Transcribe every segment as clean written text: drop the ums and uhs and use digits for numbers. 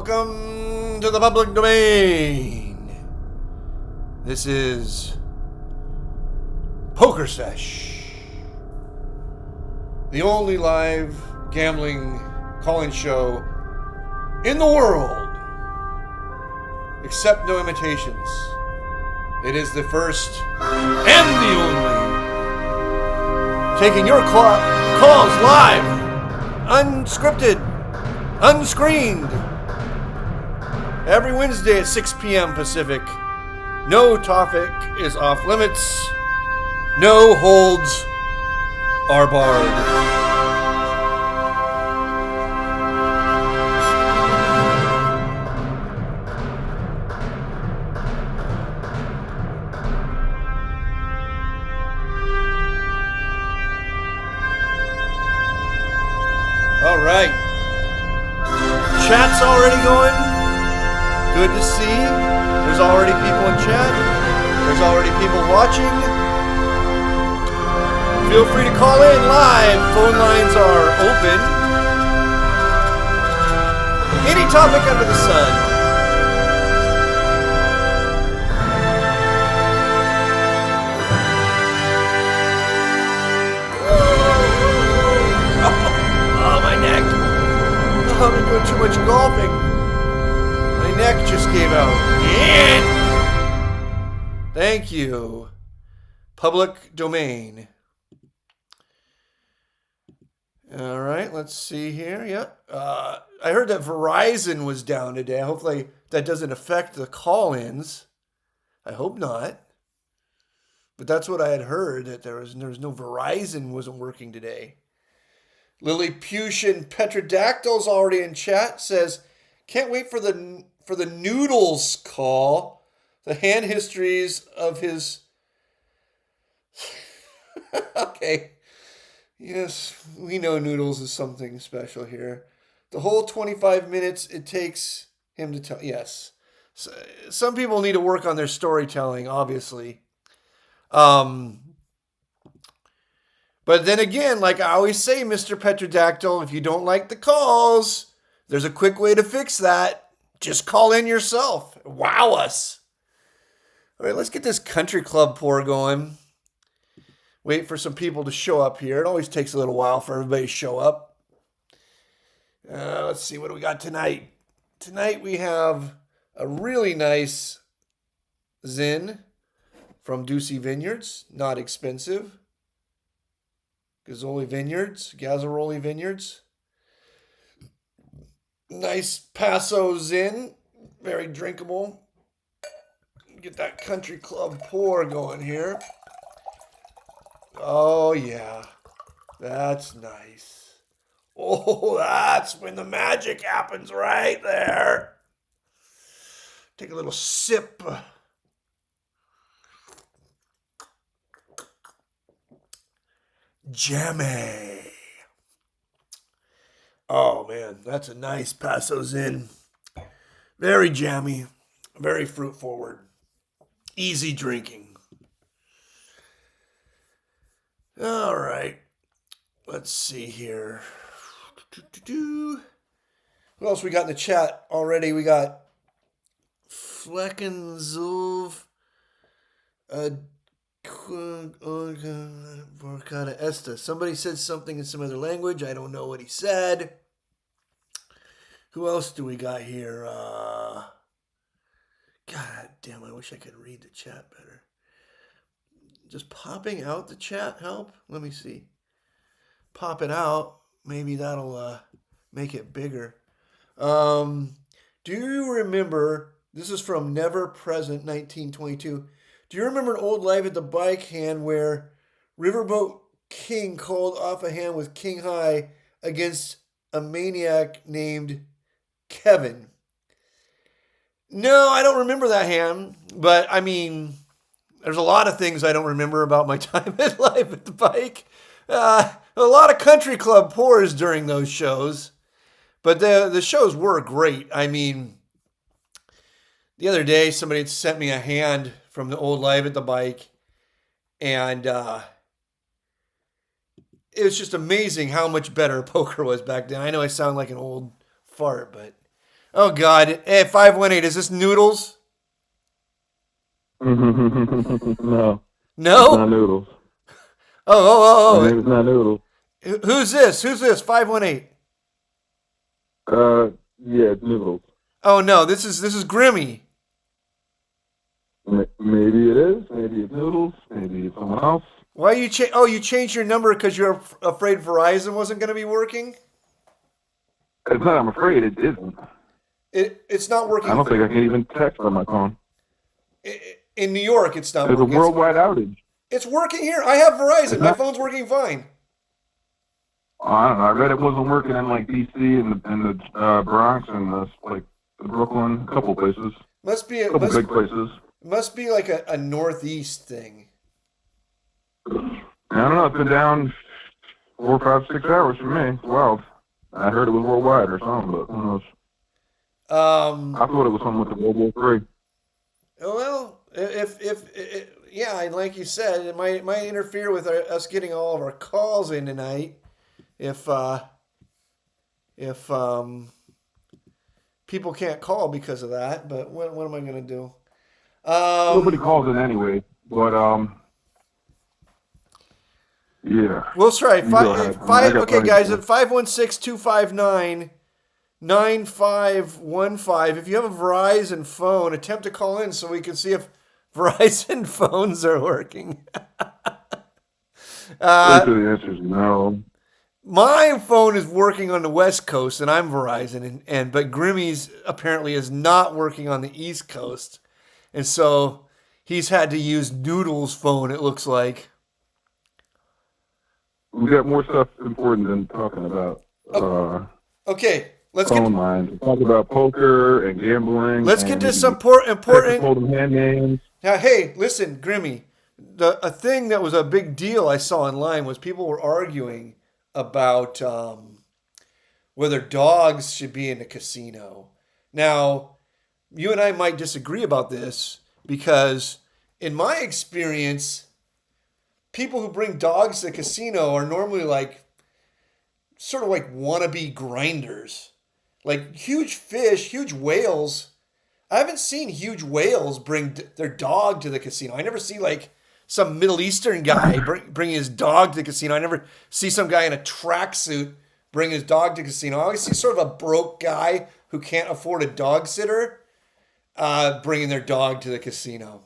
Welcome to the public domain. This is Pokersesh, the only live gambling call-in show in the world. Except no imitations. It is the first and the only. Taking your calls live, unscripted, unscreened. Every Wednesday at 6 p.m. Pacific. No topic is off limits. No holds are barred. All right. Chat's already going. Good to see. There's already people in chat. There's already people watching. Feel free to call in live. Phone lines are open. Any topic under the sun. Oh, my neck. I've been doing too much golfing. My neck just gave out. Thank you. Public domain. All right, let's see here. Yep. I heard that Verizon was down today. Hopefully that doesn't affect the call-ins. I hope not. But that's what I had heard, that there was no Verizon wasn't working today. Lilliputian Petrodactyl's already in chat. Says, can't wait for the Noodles call. The hand histories of his... Okay. Yes, we know Noodles is something special here. The whole 25 minutes it takes him to tell... Yes. So, some people need to work on their storytelling, obviously. But then again, like I always say, Mr. Petrodactyl, if you don't like the calls, there's a quick way to fix that. Just call in yourself. Wow us. All right, let's get this country club pour going. Wait for some people to show up here. It always takes a little while for everybody to show up. Let's see, what do we got tonight? Tonight we have a really nice Zin from Ducey Vineyards. Not expensive. Gazzoli Vineyards. Nice Paso Zin. Very drinkable. Get that country club pour going here. Oh, yeah. That's nice. Oh, that's when the magic happens right there. Take a little sip. Jammy. Oh, man, that's a nice Paso Zin. Very jammy. Very fruit forward. Easy drinking. All right. Let's see here. What else we got in the chat already? We got Fleckenzulv Vorkata Esta. Somebody said something in some other language. I don't know what he said. Who else do we got here? God damn, I wish I could read the chat better. Just popping out the chat help? Let me see. Pop it out. Maybe that'll make it bigger. Do you remember, this is from Never Present 1922. Do you remember an old live at the bike hand where Riverboat King called off a hand with King High against a maniac named Kevin? No, I don't remember that hand, but I mean, there's a lot of things I don't remember about my time at live at the bike. A lot of country club pours during those shows, but the shows were great. I mean, the other day somebody had sent me a hand from the old live at the bike, and it was just amazing how much better poker was back then. I know I sound like an old fart, but Oh God. Hey, 518. Is this Noodles? No, it's not No. Noodles. Oh, My oh, oh, name is not Noodles. oh. Who's this? Who's this? 518. Uh, yeah, it's Noodles. Oh no, this is Grimmy. Maybe it is. Maybe it's Noodles. Maybe it's someone else. Why you change? Oh, you changed your number because you're afraid Verizon wasn't going to be working. It's not. I'm afraid it isn't. It's not I working don't think I can even text on my phone. in New York. It's not There's a working. worldwide outage. It's working here. I have Verizon. It's My not. phone's working fine. I don't know. I read it wasn't working in like DC and the Bronx and the Brooklyn, a couple places, Must be a couple big places. must be like a northeast thing. I don't know. It's been down 4, 5, 6 hours for me. It's wild. I heard it was worldwide or something, but who knows? Um, I thought it was something with the World War Three. well, if yeah, and like you said, it might interfere with us getting all of our calls in tonight. If people can't call because of that. But what am I gonna do? Nobody Um, calls it anyway, but yeah. we'll try You go ahead. I five. got Okay, plenty to guys, do. at 516-259-9515. If you have a Verizon phone, attempt to call in so we can see if Verizon phones are working. Pretty Uh, sure the answer is no. my phone is working on the West Coast, and I'm Verizon, and but Grimmy's apparently is not working on the East Coast, and so he's had to use Noodle's phone. It looks like. We got more stuff important than talking about Oh, okay, phone lines. We talk about poker and gambling let's get and to some maybe Texas important. Hold'em hand games. Now, hey, listen, Grimmy. A thing that was a big deal I saw online was people were arguing about whether dogs should be in a casino. Now, you and I might disagree about this because, in my experience, people who bring dogs to the casino are normally like sort of like wannabe grinders. Like huge fish, huge whales. I haven't seen huge whales bring their dog to the casino. I never see like some Middle Eastern guy bringing his dog to the casino. I never see some guy in a tracksuit bring his dog to the casino. I always see sort of a broke guy who can't afford a dog sitter bringing their dog to the casino.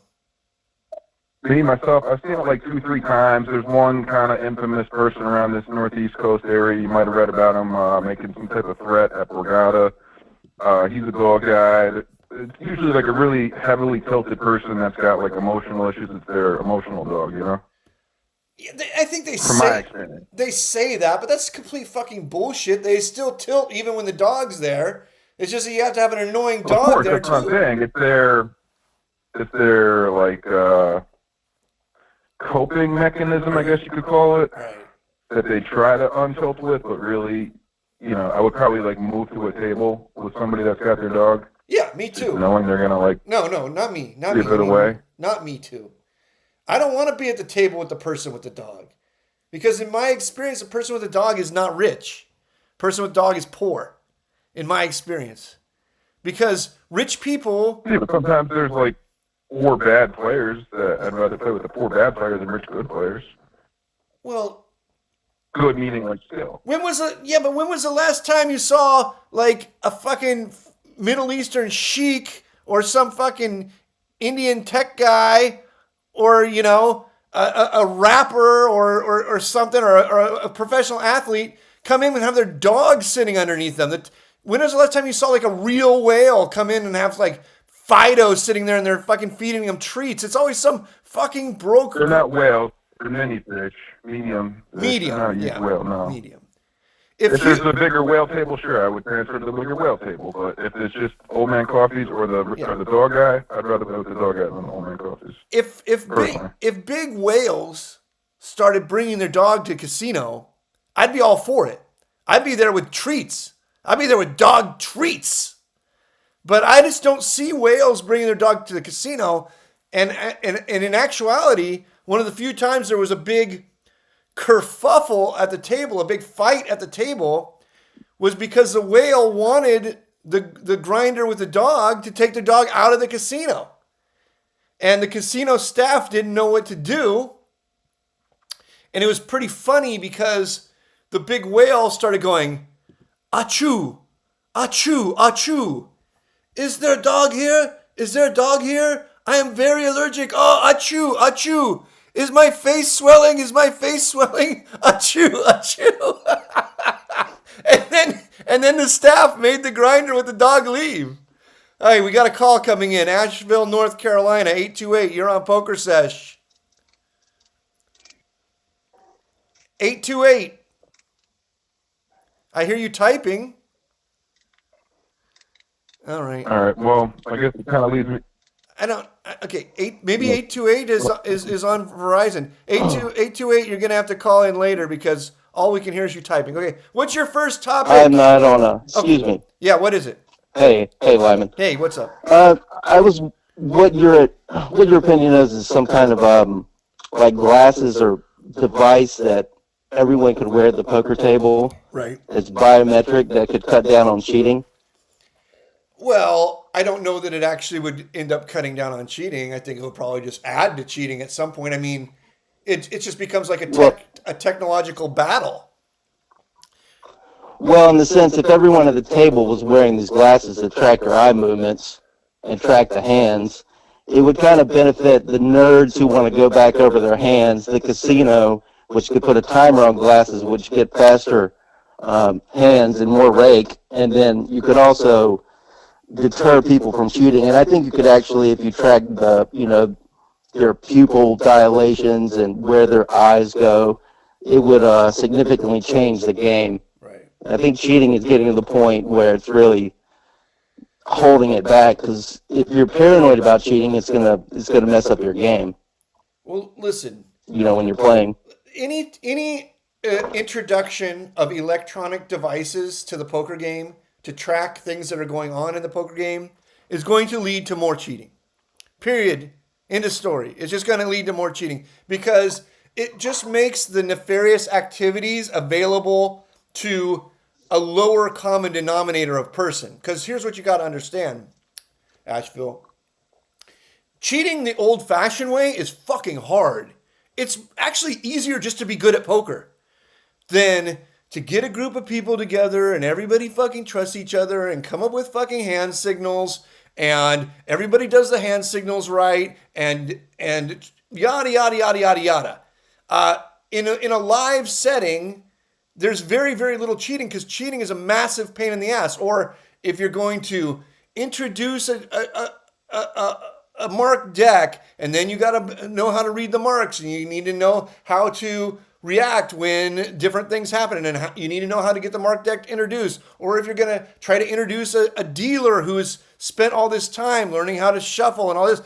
Me, myself, I've seen it like 2, 3 times. There's one kind of infamous person around this northeast coast area. You might have read about him making some type of threat at Borgata. He's a dog guy. It's usually like a really heavily tilted person that's got like emotional issues. It's their emotional dog, you know? Yeah, I think From my experience. they say that, but that's complete fucking bullshit. They still tilt even when the dog's there. It's just that you have to have an annoying Of dog course, there that's what I'm too. saying. It's their like coping mechanism, I guess you could call it, Right. that they try to untilt with, but really, I would probably like move to a table with somebody that's got their dog, Yeah, me just too. knowing they're gonna like No, no, not me. Not give me. I it mean, away. not me too. I don't want to be at the table with the person with the dog. Because in my experience, a person with a dog is not rich. Person with a dog is poor, in my experience. Because rich people, Yeah, but sometimes there's like 4 bad players that I'd rather play with the 4 bad players than rich good players. well, Good meaning like skill. but when was the last time you saw like a fucking Middle Eastern sheik or some fucking Indian tech guy or a rapper or something or a professional athlete come in and have their dog sitting underneath them? When was the last time you saw like a real whale come in and have like Fido sitting there and they're fucking feeding them treats? It's always some fucking They're broke not whales. They're mini fish, medium fish. They're not medium, a huge yeah, whale, no. medium. If If there's you a bigger whale table, sure, I would transfer to the bigger whale table. But if it's just old man coffees or yeah, the dog guy, I'd rather play with the dog guy than the old man coffees. Personally, if big whales started bringing their dog to casino, I'd be all for it. I'd be there with treats. I'd be there with dog treats. But I just don't see whales bringing their dog to the casino. And in actuality, one of the few times there was a big kerfuffle at the table, a big fight at the table, was because the whale wanted the grinder with the dog to take the dog out of the casino. And the casino staff didn't know what to do. And it was pretty funny because the big whale started going, achoo, achoo, achoo. Is there a dog here? Is there a dog here? I am very allergic. Oh, achoo, achoo. Is my face swelling? Is my face swelling? Achoo, achoo. and then the staff made the grinder with the dog leave. All right, we got a call coming in. Asheville, North Carolina, 828. You're on Pokersesh. 828. I hear you typing. All right. All right. Well, I guess it kind of leads me. I don't. Okay, maybe 828 is on Verizon. 828. You're gonna have to call in later because all we can hear is you typing. Okay, what's your first topic? I'm not on a. Excuse me. Yeah, what is it? Hey, Lyman. Hey, what's up? I was what your opinion is some kind of like glasses or device that everyone could wear at the poker table. Right. It's biometric that could cut down on cheating. Well, I don't know that it actually would end up cutting down on cheating. I think it would probably just add to cheating at some point. I mean, it just becomes like a technological battle. Well, in the sense, if everyone at the table was wearing these glasses that track their eye movements and track the hands, it would kind of benefit the nerds who want to go back over their hands. The casino, which could put a timer on glasses, which get faster hands and more rake, and then you could also deter people from cheating. And I think you could actually, if you track their pupil dilations and where their eyes go, it would significantly change the game. Right. I think cheating is getting to the point where it's really holding it back, because if you're paranoid about cheating, it's gonna mess up your game. Well, listen. When you're playing. Any introduction of electronic devices to the poker game to track things that are going on in the poker game is going to lead to more cheating. Period. End of story. It's just going to lead to more cheating because it just makes the nefarious activities available to a lower common denominator of person. Because here's what you got to understand, Asheville. Cheating the old-fashioned way is fucking hard. It's actually easier just to be good at poker than to get a group of people together and everybody fucking trusts each other and come up with fucking hand signals and everybody does the hand signals right and yada, yada, yada, yada, yada. In a live setting, there's very, very little cheating because cheating is a massive pain in the ass. Or if you're going to introduce a marked deck, and then you got to know how to read the marks, and you need to know how to react when different things happen, and you need to know how to get the marked deck introduced. Or if you're going to try to introduce a dealer who's spent all this time learning how to shuffle and all this,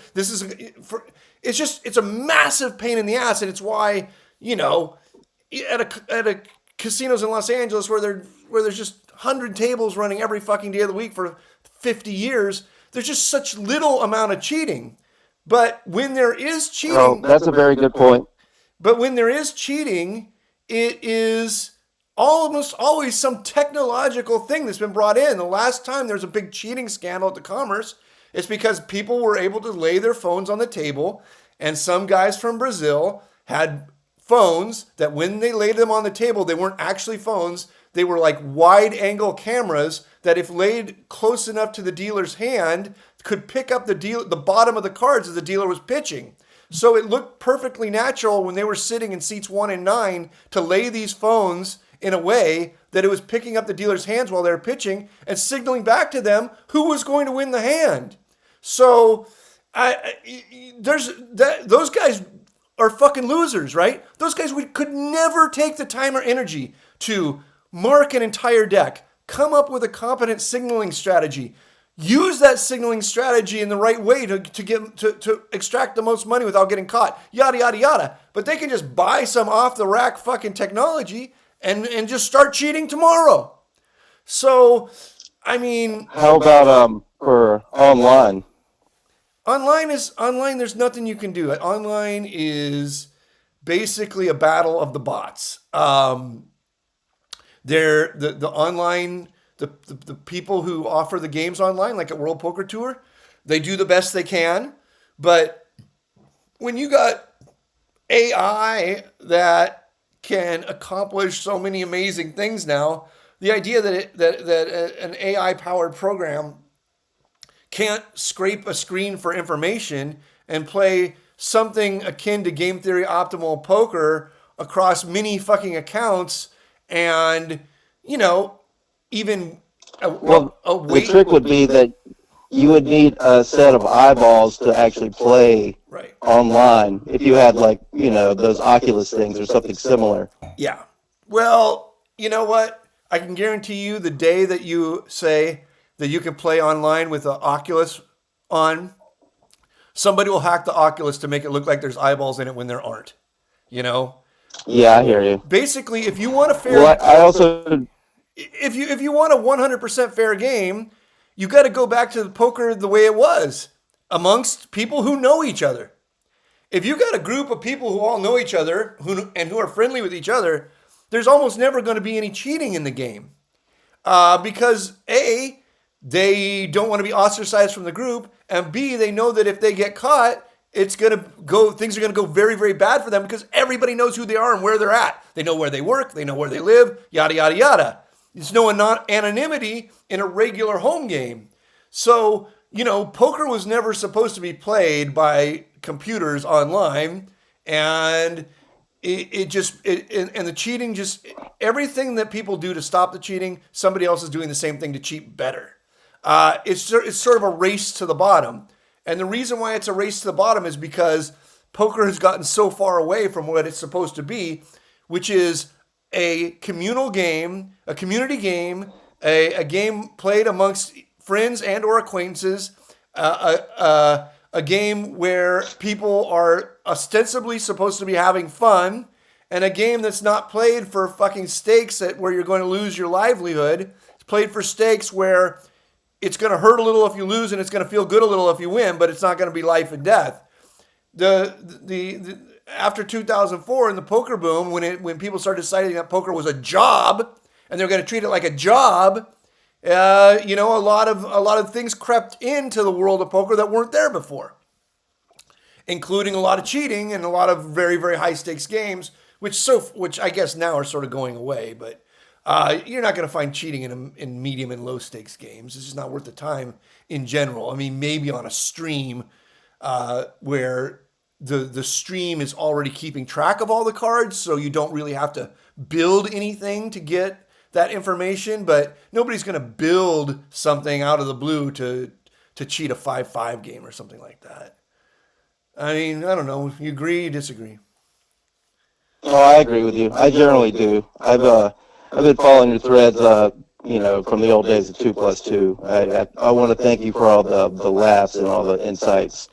it's a massive pain in the ass, and it's why, at a casinos in Los Angeles where there's just 100 tables running every fucking day of the week for 50 years, there's just such little amount of cheating. But when there is cheating... Oh, that's a very good point. But when there is cheating, it is almost always some technological thing that's been brought in. The last time there's a big cheating scandal at the Commerce, it's because people were able to lay their phones on the table, and some guys from Brazil had phones that when they laid them on the table, they weren't actually phones. They were like wide angle cameras that if laid close enough to the dealer's hand could pick up the bottom of the cards as the dealer was pitching. So it looked perfectly natural when they were sitting in seats 1 and 9 to lay these phones in a way that it was picking up the dealer's hands while they were pitching and signaling back to them who was going to win the hand. So those guys are fucking losers, right? Those guys could never take the time or energy to mark an entire deck, come up with a competent signaling strategy, use that signaling strategy in the right way to extract the most money without getting caught, yada, yada, yada. But they can just buy some off-the-rack fucking technology and just start cheating tomorrow. So, I mean... How about for online? Online, there's nothing you can do. Online is basically a battle of the bots. The online the people who offer the games online, like at World Poker Tour, they do the best they can. But when you got AI that can accomplish so many amazing things now, the idea that an AI powered program can't scrape a screen for information and play something akin to game theory optimal poker across many fucking accounts and, you know, even Well, a the weight. trick would be that you would need a set of eyeballs to actually play Right. online if you had, like, those Oculus things or something similar. Yeah. Well, you know what? I can guarantee you the day that you say that you can play online with an Oculus on, somebody will hack the Oculus to make it look like there's eyeballs in it when there aren't. You know? Yeah, I hear you. Basically, if you want a fair Well, I also if you want a 100% fair game, you got to go back to the poker the way it was amongst people who know each other. If you got a group of people who all know each other who are friendly with each other, there's almost never going to be any cheating in the game because A, they don't want to be ostracized from the group, and B, they know that if they get caught, things are gonna go very, very bad for them because everybody knows who they are and where they're at. They know where they work, they know where they live, yada yada yada. There's no anonymity in a regular home game. So, poker was never supposed to be played by computers online, and and the cheating everything that people do to stop the cheating, somebody else is doing the same thing to cheat better. It's sort of a race to the bottom. And the reason why it's a race to the bottom is because poker has gotten so far away from what it's supposed to be, which is a communal game, a community game, a game played amongst friends and or acquaintances, a game where people are ostensibly supposed to be having fun, and a game that's not played for fucking stakes where you're going to lose your livelihood. It's played for stakes where it's going to hurt a little if you lose, and it's going to feel good a little if you win, but it's not going to be life and death. The after 2004 in the poker boom, when people started deciding that poker was a job and they're going to treat it like a job, a lot of things crept into the world of poker that weren't there before, including a lot of cheating and a lot of very, very high stakes games, which I guess now are sort of going away, but. You're not going to find cheating in medium and low stakes games. It's just not worth the time in general. I mean, maybe on a stream where the stream is already keeping track of all the cards, so you don't really have to build anything to get that information. But nobody's going to build something out of the blue to cheat a 5-5 game or something like that. I mean, I don't know. You agree? You disagree? Oh, I agree with you. I generally do. I've been following your threads, from the old days of 2+2. I want to thank you for all the laughs and all the insights.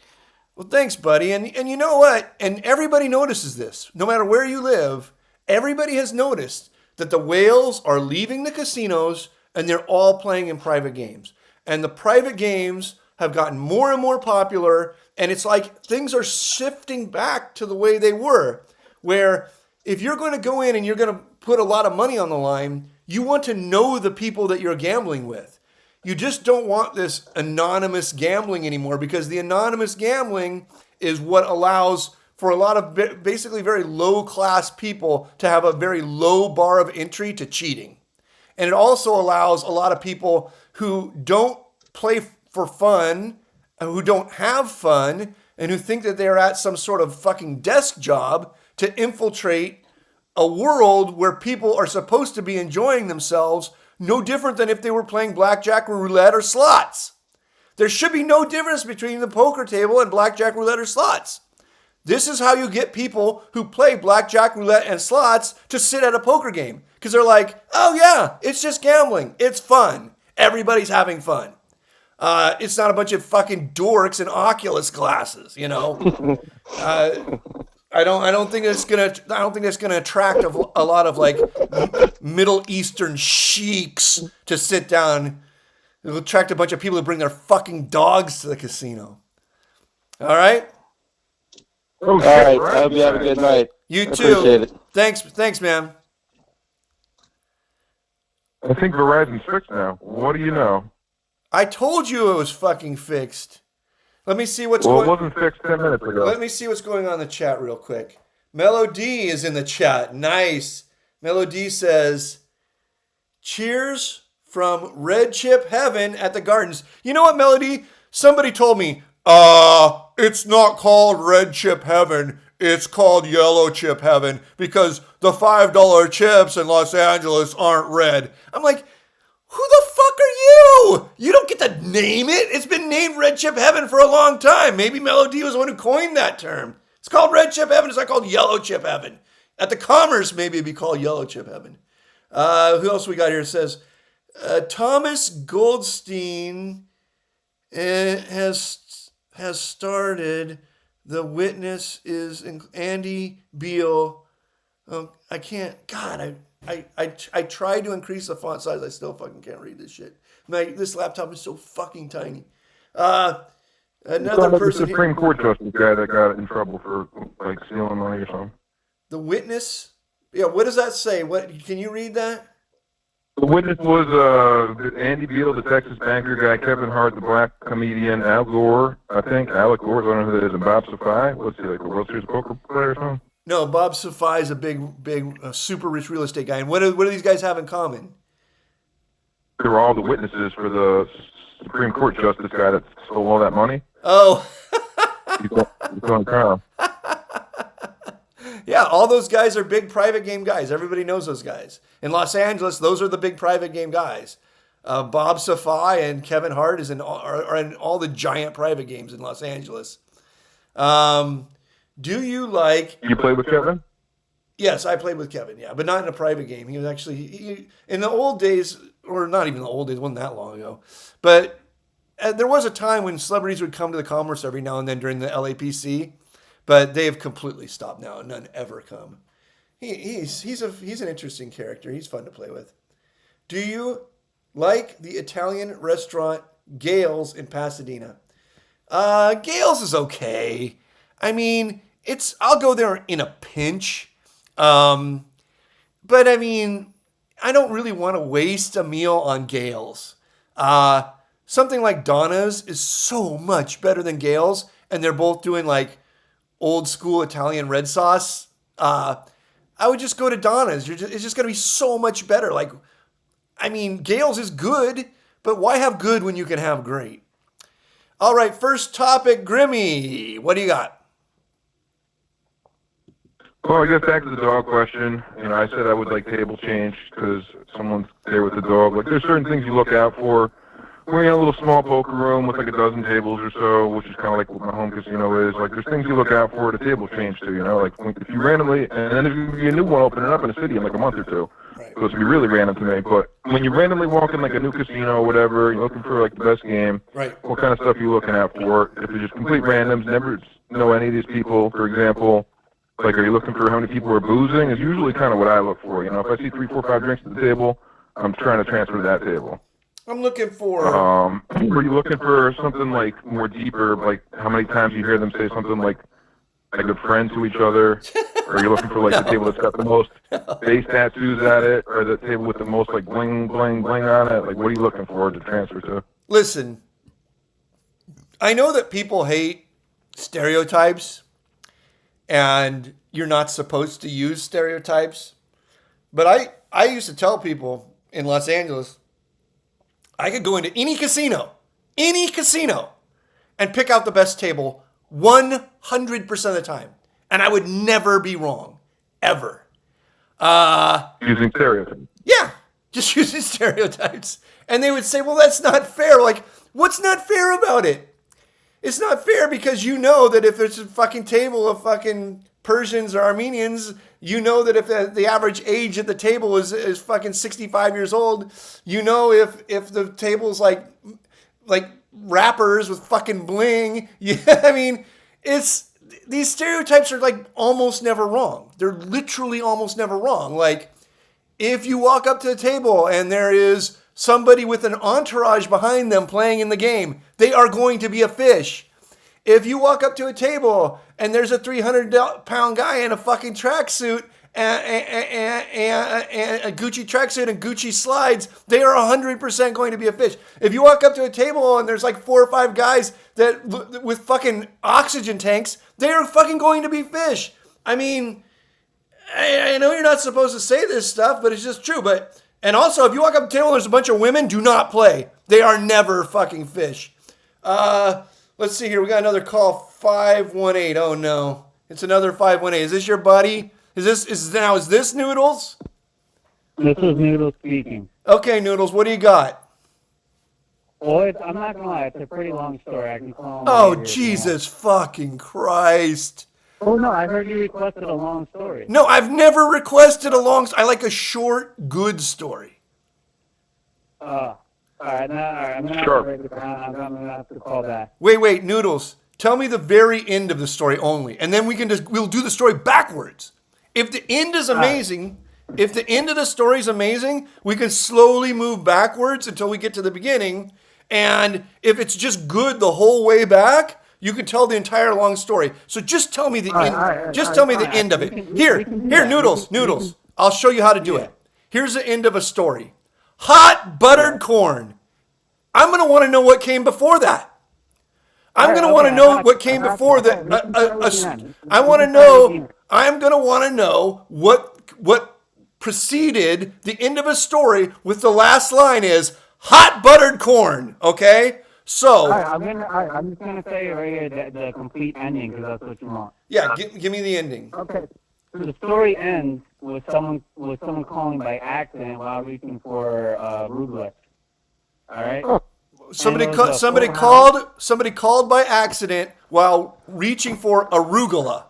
Well, thanks, buddy. And you know what? And everybody notices this. No matter where you live, everybody has noticed that the whales are leaving the casinos and they're all playing in private games. And the private games have gotten more and more popular, and it's like things are shifting back to the way they were, where if you're going to go in and you're going to put a lot of money on the line, you want to know the people that you're gambling with. You just don't want this anonymous gambling anymore, because the anonymous gambling is what allows for a lot of basically very low class people to have a very low bar of entry to cheating. And it also allows a lot of people who don't play for fun, who don't have fun, and who think that they're at some sort of fucking desk job to infiltrate a world where people are supposed to be enjoying themselves, no different than if they were playing blackjack, roulette, or slots. There should be no difference between the poker table and blackjack, roulette, or slots. This is how you get people who play blackjack, roulette, and slots to sit at a poker game. Because they're like, oh yeah, it's just gambling. It's fun. Everybody's having fun. It's not a bunch of fucking dorks in Oculus glasses, I don't think that's gonna attract a lot of like Middle Eastern sheiks to sit down. It'll attract a bunch of people who bring their fucking dogs to the casino. All right. All right. I hope you have a good night. You I too. appreciate it. Thanks, man. I think Verizon's fixed now. What do you know? I told you it was fucking fixed. Let me see what's Well, it going. wasn't fixed 10 minutes ago. Let me see what's going on in the chat real quick. Melody is in the chat. Nice. Melody says, "Cheers from Red Chip Heaven at the Gardens." You know what, Melody? Somebody told me, it's not called Red Chip Heaven. It's called Yellow Chip Heaven because the $5 chips in Los Angeles aren't red. I'm like, who the fuck are you? You don't get to name it. It's been named Red Chip Heaven for a long time. Maybe Melody was the one who coined that term. It's called Red Chip Heaven. It's not called Yellow Chip Heaven. At the Commerce, maybe it'd be called Yellow Chip Heaven. Who else we got here? It says, Thomas Goldstein has started. The witness is Andy Beal. I can't. God, I tried to increase the font size. I still fucking can't read this shit. This laptop is so fucking tiny. Another Like person. the Supreme Court justice guy that got in trouble for like stealing money or something. The witness. Yeah. What does that say? What can you read that? The witness was Andy Beal, the Texas banker guy, Kevin Hart, the black comedian, Al Gore, I think. Alec Gore, I don't know who that is, and Bob Safai. What's he, like a World Series poker player or something? No, Bob Safai is a big, super rich real estate guy. And what do these guys have in common? They were all the witnesses for the Supreme Court justice guy that stole all that money. Oh. He's going to trial. Yeah, all those guys are big private game guys. Everybody knows those guys. In Los Angeles, those are the big private game guys. Bob Safai and Kevin Hart are in all the giant private games in Los Angeles. Do you like... You play with Kevin? Yes, I played with Kevin, yeah, but not in a private game. He was actually... in the old days, or not even the old days, it wasn't that long ago, but there was a time when celebrities would come to the Commerce every now and then during the LAPC, but they have completely stopped now. None ever come. He's an interesting character. He's fun to play with. Do you like the Italian restaurant Gale's in Pasadena? Gale's is okay. I mean, I'll go there in a pinch. But I mean, I don't really want to waste a meal on Gale's. Something like Donna's is so much better than Gale's, and they're both doing like old school Italian red sauce. I would just go to Donna's. It's just going to be so much better. Like, I mean, Gale's is good, but why have good when you can have great? All right, first topic, Grimmy. What do you got? Well, I guess back to the dog question. You know, I said I would like table change because someone's there with the dog. Like, there's certain things you look out for. We're in a little small poker room with like a dozen tables or so, which is kind of like what my home casino is. Like, there's things you look out for at a table change to, you know? Like, if you randomly, and then if you a new one opening up in a city in like a month or two, Right. so it's be really random to me. But when you randomly walk in like a new casino or whatever, you're looking for like the best game, Right. what kind of stuff are you looking out for? If it's just complete randoms, never know any of these people, for example, like, are you looking for how many people are boozing? Is usually kind of what I look for. You know, if I see 3, 4, 5 drinks at the table, I'm trying to transfer to that table. I'm looking for... Were you looking for something like more deeper, like how many times you hear them say something like good friends to each other? Or are you looking for like the table that's got the most face tattoos at it, or the table with the most like bling, bling, bling on it? Like, what are you looking for to transfer to? Listen, I know that people hate stereotypes, and you're not supposed to use stereotypes. But I used to tell people in Los Angeles, I could go into any casino, and pick out the best table 100% of the time. And I would never be wrong, ever. Using stereotypes. Yeah, just using stereotypes. And they would say, well, that's not fair. Like, what's not fair about it? It's not fair because you know that if there's a fucking table of fucking Persians or Armenians, you know that if the average age at the table is fucking 65 years old, you know if the table's like rappers with fucking bling. Yeah, I mean, these stereotypes are like almost never wrong. They're literally almost never wrong. Like, if you walk up to the table and there is somebody with an entourage behind them playing in the game, they are going to be a fish. If you walk up to a table and there's a 300-pound guy in a fucking tracksuit and a Gucci tracksuit and Gucci slides, they are 100% going to be a fish. If you walk up to a table and there's like 4 or 5 guys that with fucking oxygen tanks, they are fucking going to be fish. I mean, I know you're not supposed to say this stuff, but it's just true. And also, if you walk up to the table and there's a bunch of women, do not play. They are never fucking fish. Let's see here. We got another call, 518. Oh no, it's another 518. Is this your buddy? Is this Noodles? This is Noodles speaking. Okay, Noodles, what do you got? Well, I'm not gonna lie, it's a pretty long story. I can call him Oh, later if you want. Jesus fucking Christ. Oh no, I heard you requested a long story. No, I've never requested a long. I like a short, good story. All right, I'm gonna have Sure. to break it down. I'm gonna have to call back. Wait, Noodles. Tell me the very end of the story only, and then we'll do the story backwards. If the end is amazing, if the end of the story is amazing, we can slowly move backwards until we get to the beginning. And if it's just good the whole way back, you can tell the entire long story. So just tell me the end. Just tell me the end of it. Here, Noodles. I'll show you how to do it. Here's the end of a story. Hot buttered corn. I'm gonna want to know what came before that. I'm going to want to know what came before that. I'm going to want to know what preceded the end of a story with the last line is hot buttered corn. Okay? So. I'm just gonna say right here the complete ending because that's what you want. Yeah, give me the ending. Okay. So the story ends with someone calling by accident while reaching for arugula. All right. Somebody And somebody called by accident while reaching for arugula.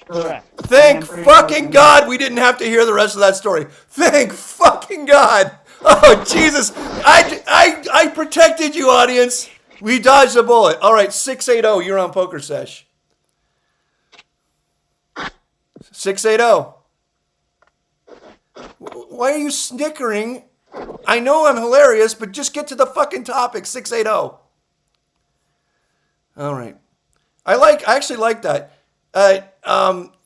Correct. Thank fucking God we didn't have to hear the rest of that story. Thank fucking God. Oh, Jesus. I protected you, audience. We dodged a bullet. All right, 680, you're on Pokersesh. 680. Why are you snickering? I know I'm hilarious, but just get to the fucking topic. 680. All right. I actually like that.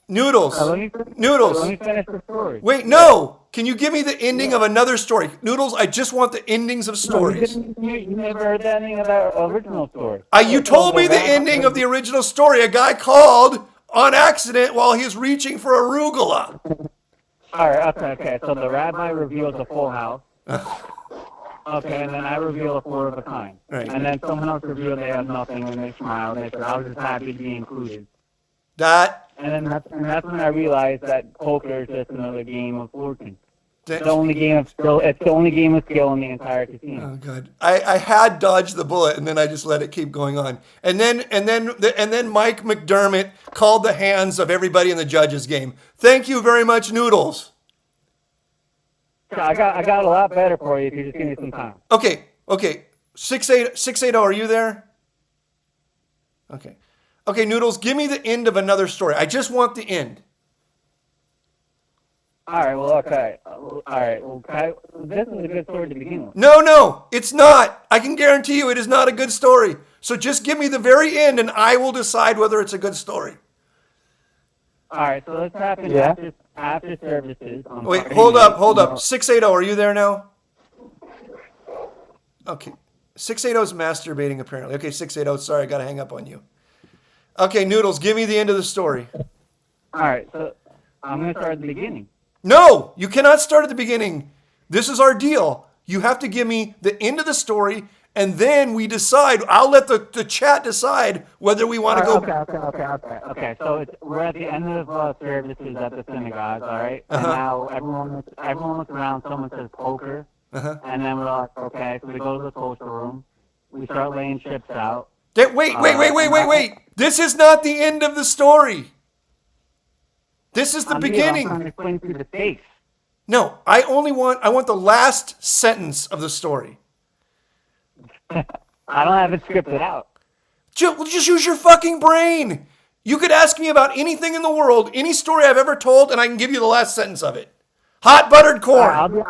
Noodles. Let me finish the story. Wait, no. Can you give me the ending of another story? Noodles, I just want the endings of stories. You never heard the ending of that original story. You told me the ending of the original story. A guy called on accident while he was reaching for arugula. All right, okay. So the rabbi reveals a full house. Okay, and then I reveal a 4 of a kind. Right. And then someone else revealed they have nothing, and they smile, and they said, I was just happy to be included. And that's when I realized that poker is just another game of fortune. It's the only game of skill. It's the only game of skill in the entire casino. Oh God! I had dodged the bullet, and then I just let it keep going on. And then Mike McDermott called the hands of everybody in the judges' game. Thank you very much, Noodles. I got a lot better for you if you just give me some time. Okay. 680, are you there? Okay, Noodles, give me the end of another story. I just want the end. All right, well, okay. This is a good story to begin with. No, it's not. I can guarantee you it is not a good story. So just give me the very end, and I will decide whether it's a good story. All right, so let's happen after services. Wait, hold up. 680, are you there now? Okay. 680 is masturbating, apparently. Okay, 680, sorry, I got to hang up on you. Okay, Noodles, give me the end of the story. All right, so I'm going to start at the beginning. No, you cannot start at the beginning. This is our deal. You have to give me the end of the story, and then we decide. I'll let the chat decide whether we want to go. Okay. So we're at the end of services at the synagogue, all right? And now everyone looks around. Someone says poker, and then we're like, okay. So we go to the social room. We start laying chips out. Wait. This is not the end of the story. This is the beginning. I'm trying to explain to you the stakes. No, I want the last sentence of the story. I don't have it scripted out. Just use your fucking brain. You could ask me about anything in the world, any story I've ever told, and I can give you the last sentence of it. Hot buttered corn. I'll be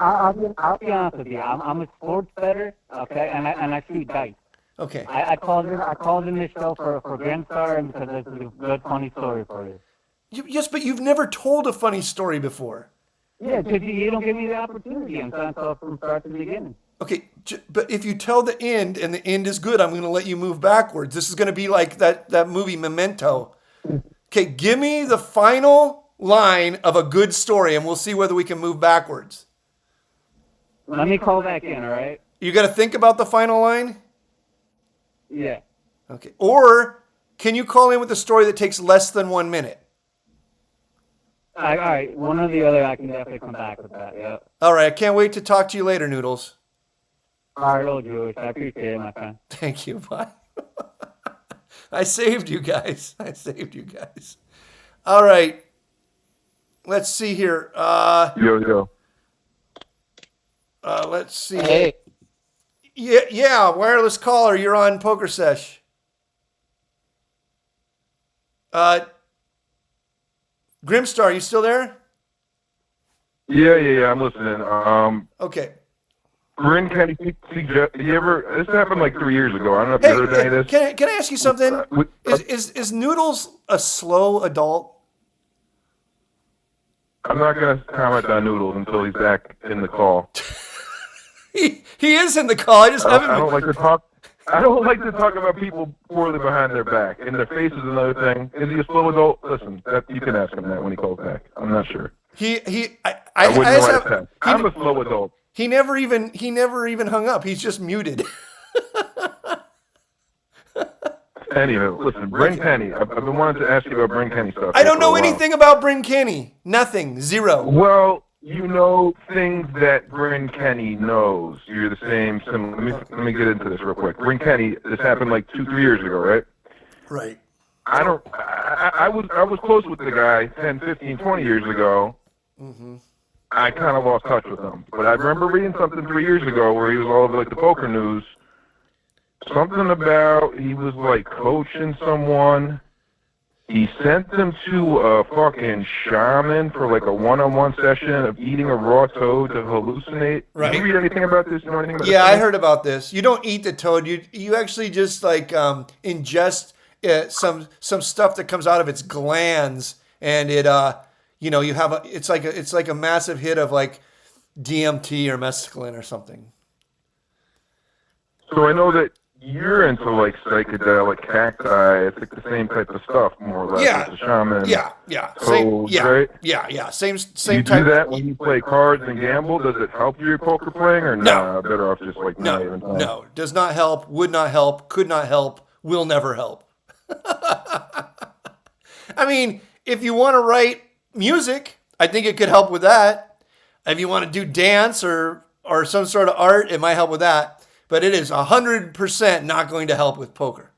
honest with you. I'm a sports bettor, okay, and I shoot dice. Okay. I called in this show for Grand Star and because this is a good funny story for you. Yes, but you've never told a funny story before. Yeah, because you don't give me the opportunity. I'm trying to tell from start to the beginning. Okay, but if you tell the end and the end is good, I'm going to let you move backwards. This is going to be like that movie Memento. Okay, give me the final line of a good story, and we'll see whether we can move backwards. Let me call back in, all right? You got to think about the final line? Yeah. Okay. Or can you call in with a story that takes less than 1 minute? All right, one or the other, I can definitely come back with that, yeah. All right, I can't wait to talk to you later, Noodles. All right, old Jewish. I appreciate it, my friend. Thank you. Bye. I saved you guys. All right. Let's see here. Yo. Let's see. Hey, Yeah, wireless caller, you're on Pokersesh. Grimstar, you still there? Yeah, I'm listening. Okay. Bryn Kenny, this happened like 3 years ago. I don't know if you heard any of this. Can I ask you something? Is Noodles a slow adult? I'm not going to comment on Noodles until he's back in the call. He is in the call. I just haven't. I don't like to talk. I don't like to talk about people poorly behind their back. And their face is another thing. Is he a slow adult? Listen, you can ask him that when he calls back. I'm not sure. I wouldn't know what to say. I'm a slow adult. He never even hung up. He's just muted. Anyway, listen, Bryn Kenny. I've been wanting to ask you about Bryn Kenny stuff. I don't know anything about Bryn Kenny. Nothing. Zero. Well, you know things that Bryn Kenny knows. You're the same. Let me get into this real quick. Bryn Kenny, this happened like 2-3 years ago, right? Right. I was close with the guy 10, 15, 20 years ago. Mm-hmm. I kind of lost touch with him. But I remember reading something 3 years ago where he was all over like the poker news. Something about he was like coaching someone. He sent them to a fucking shaman for like a one-on-one session of eating a raw toad to hallucinate. Right. Did you read anything about this? You know anything about Yeah, this? I heard about this. You don't eat the toad. You actually just like ingest some stuff that comes out of its glands, and it you have it's like a massive hit of like DMT or mescaline or something. So I know that you're into like psychedelic cacti. It's like the same type of stuff, more or less. Yeah. It's a shaman. Yeah. Toads, right? Yeah. Same You type. do that when you play cards and gamble? Does it help your poker playing, or No. better off just like not even playing? No. Does not help. Would not help. Could not help. Will never help. I mean, if you want to write music, I think it could help with that. If you want to do dance or some sort of art, it might help with that. But it is 100% not going to help with poker.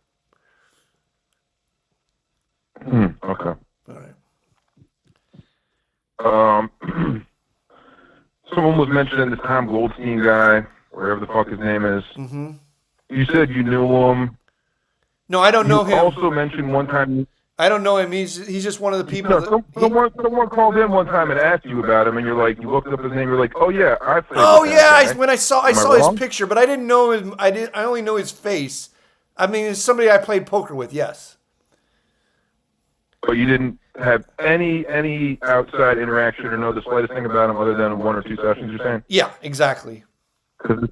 Okay. All right. Someone was mentioning this Tom Goldstein guy, wherever the fuck his name is. Mm-hmm. You said you knew him. No, I don't know You him. also mentioned one time. I don't know him. He's just one of the people. No, someone called in one time and asked you about him, and you're like, you looked up his name. You're like, oh yeah, I played. Oh with yeah, that guy. when I saw his wrong? picture, but I didn't know him. I only know his face. I mean, it's somebody I played poker with. Yes. But you didn't have any outside interaction or know the slightest thing about him other than 1 or 2 sessions. You're saying? Yeah, exactly. The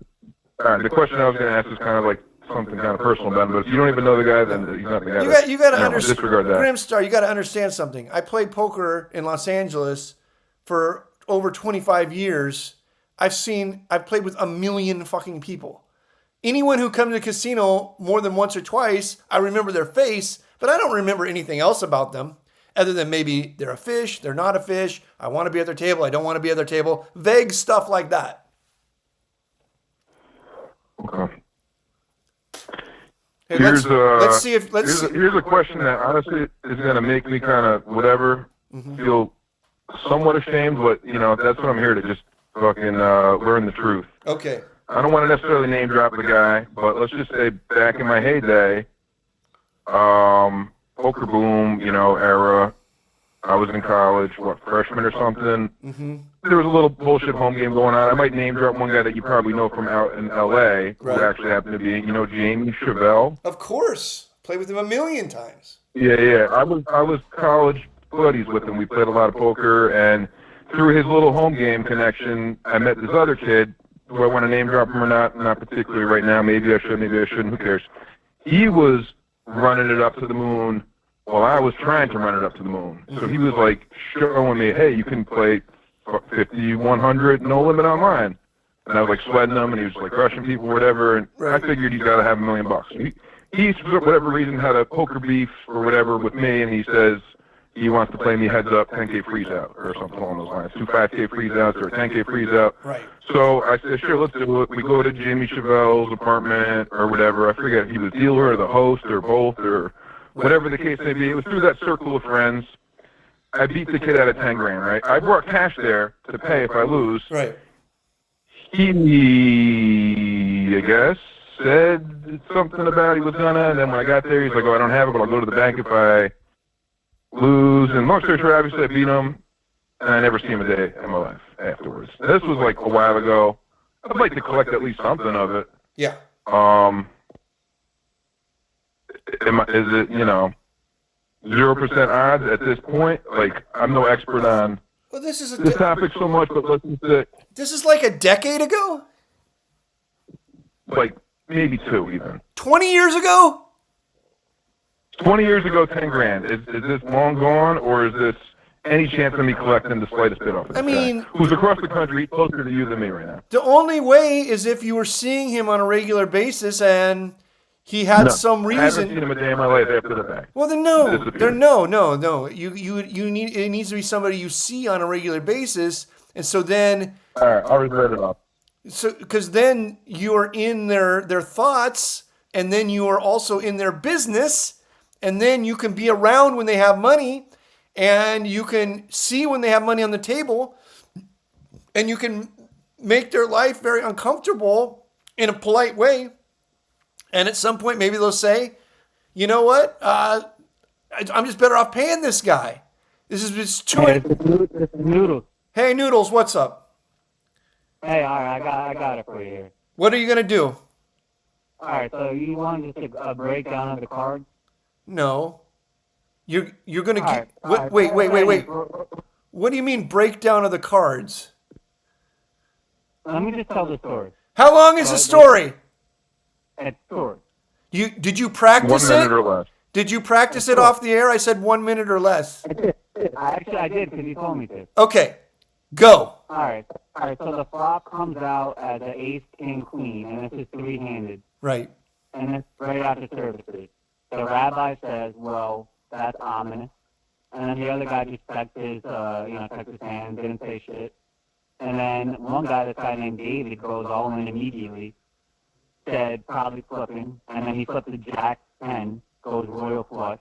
question I was going to ask is kind of like something kind of personal about him, but if you don't even know the guy, then he's not the guy. You got to understand. Disregard that. Grimstar, you got to understand something. I played poker in Los Angeles for over 25 years. I've played with a million fucking people. Anyone who comes to the casino more than once or twice, I remember their face, but I don't remember anything else about them other than maybe they're a fish, they're not a fish, I want to be at their table, I don't want to be at their table. Vague stuff like that. Okay. Hey, here's here's a question that honestly is going to make me kind of whatever feel somewhat ashamed, but that's what I'm here to just fucking learn the truth. Okay. I don't want to necessarily name drop the guy, but let's just say back in my heyday, poker boom, era. I was in college, freshman or something. Mm-hmm. There was a little bullshit home game going on. I might name drop one guy that you probably know from out in L.A. Right. who actually happened to be, Jamie Chevelle. Of course. Played with him a million times. Yeah. I was college buddies with him. We played a lot of poker, and through his little home game connection, I met this other kid. Do I want to name drop him or not? Not particularly right now. Maybe I should, maybe I shouldn't. Who cares? He was running it up to the moon while I was trying to run it up to the moon. So he was like showing me, hey, you can play 50, 100, no limit online. And I was like sweating him, and he was like crushing people, whatever. And I figured he's got to have $1 million. He, for whatever reason, had a poker beef or whatever with me, and he says he wants to play me heads up 10K freeze out or something along those lines. 2 5K freeze outs or 10K freeze out. Right. So I said, sure, let's do it. We go to Jimmy Chevelle's apartment or whatever. I forget if he was the dealer or the host or both or whatever the case may be. It was through that circle of friends. I beat the kid out of 10 grand, right? I brought cash there to pay if I lose. Right. He, I guess, said something about he was gonna, and then when I got there, he's like, oh, I don't have it, but I'll go to the bank if I lose. And long story short, obviously I beat him, and I never see him a day in my life afterwards. This was like a while ago. I'd like to collect at least something of it. Yeah. Is it, 0% odds at this point? Like, I'm no expert on Well, this is this topic so much, but listen to This is like a decade ago? like maybe 2 even. 20 years ago? 20 years ago, 10 grand. Is this long gone, or is this any chance of me collecting the slightest bit off of this mean, guy, who's across the country, closer to you than me right now? The only way is if you were seeing him on a regular basis and he had some reason. I haven't seen him a day in my life after the fact. Well, then no. No. You need, it needs to be somebody you see on a regular basis, and so then. All right, I'll regret it all. So, because then you are in their thoughts, and then you are also in their business, and then you can be around when they have money, and you can see when they have money on the table, and you can make their life very uncomfortable in a polite way. And at some point, maybe they'll say, you know what? I'm just better off paying this guy. This is just too. Hey, it's Noodles. Hey, Noodles, what's up? Hey, all right, I got it for you here. What are you gonna do? All right, so you want just a breakdown of the cards? No. You're gonna All get. right, Wait. What do you mean breakdown of the cards? Let me just tell the story. How long is the story? It's short. Did you practice 1 minute it? or less. Did you practice it off the air? I said 1 minute or less. I did because you told me to. Okay, go. All right. So the flop comes out as an ace, king, queen, and this is three-handed, Right. and it's right after services. The rabbi says, "Well, that's ominous," and then the other guy just checked his, checked his hand, didn't say shit, and then one guy, this guy named David, goes all in immediately, said probably flipping, and then he flipped the jack 10, goes royal flush,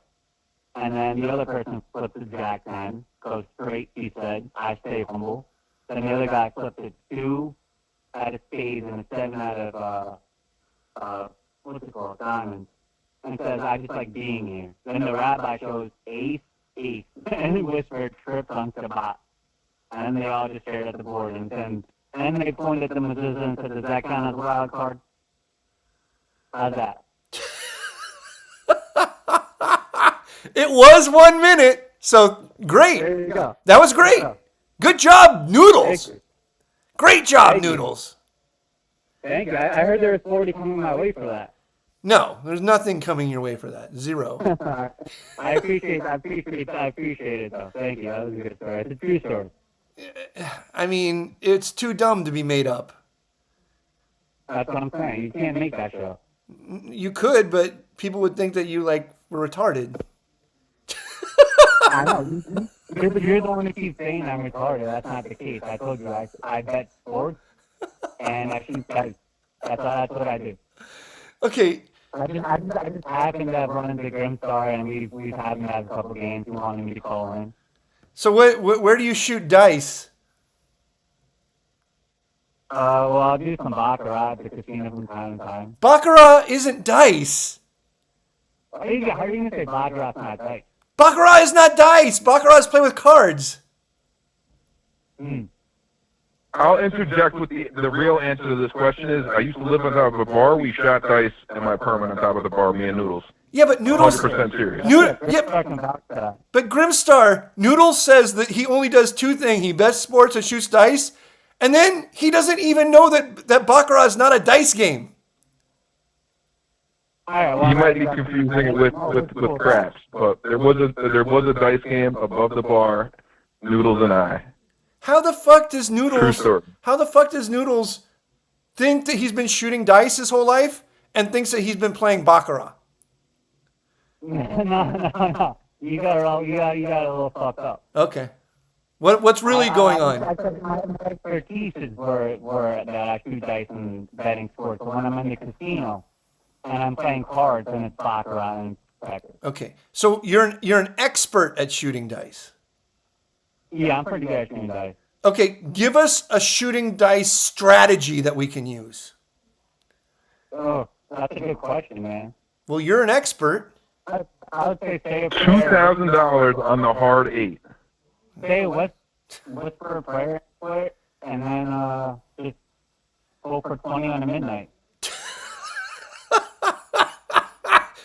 and then the other person flipped the jack 10, goes straight. He said, "I stay humble." Then the other guy flipped it 2 out of spades and a 7 out of what's it called, diamonds, and says, "I just like being here." Then the rabbi shows ace, and he whispered, "Trip on Shabbat," and they all just stared at the board, and then they pointed at the mezuzah and said, "Does that count as a wild card?" How's that? It was 1 minute, so great. There you go. That was great. There you go. Good job, Noodles. Thank you. Great job, Thank you. Noodles. Thank you. I heard there was 40 coming my way for that. No, there's nothing coming your way for that. 0. I appreciate it though. Thank you. That was a good story. It's a true story. I mean, it's too dumb to be made up. That's what I'm saying. You can't make that show. You could, but people would think that you were retarded. I know. You're the one who keeps saying I'm retarded. That's not the case. I told you I bet sports and I shoot dice. That's what I do. Okay. I just happened to have run into Grimstar, and we've had him have a couple games. He wanted me to call in. So where do you shoot dice? Well, I'll do some baccarat at the casino from time to time. Baccarat isn't dice. How are you going to say baccarat's not dice? Baccarat is not dice. Baccarat is play with cards. I'll interject with the real answer to this question is I used to live on top of a bar. We shot dice in my apartment on top of the bar, me and Noodles. Yeah, but Noodles. 100% serious. But Grimstar, Noodles says that he only does two things: he bets sports and shoots dice, and then he doesn't even know that Baccarat is not a dice game. You might be confusing it with craps, but there was a dice game above the bar, Noodles and I. How the fuck does Noodles? True story. How the fuck does Noodles think that he's been shooting dice his whole life and thinks that he's been playing Baccarat? No. You got it a little fucked up. Okay. What's really going on? I said my expertise is where that I shoot dice and betting sports. But when I'm in the casino and I'm playing cards, then it's Baccarat and crackers. Okay. So you're an expert at shooting dice. Yeah, I'm pretty good at shooting dice. Okay, give us a shooting dice strategy that we can use. Oh, that's a good question, man. Well, you're an expert. I would say a prayer. $2,000 on the hard 8. Say what's for a prayer, and then just go for 20 on the midnight.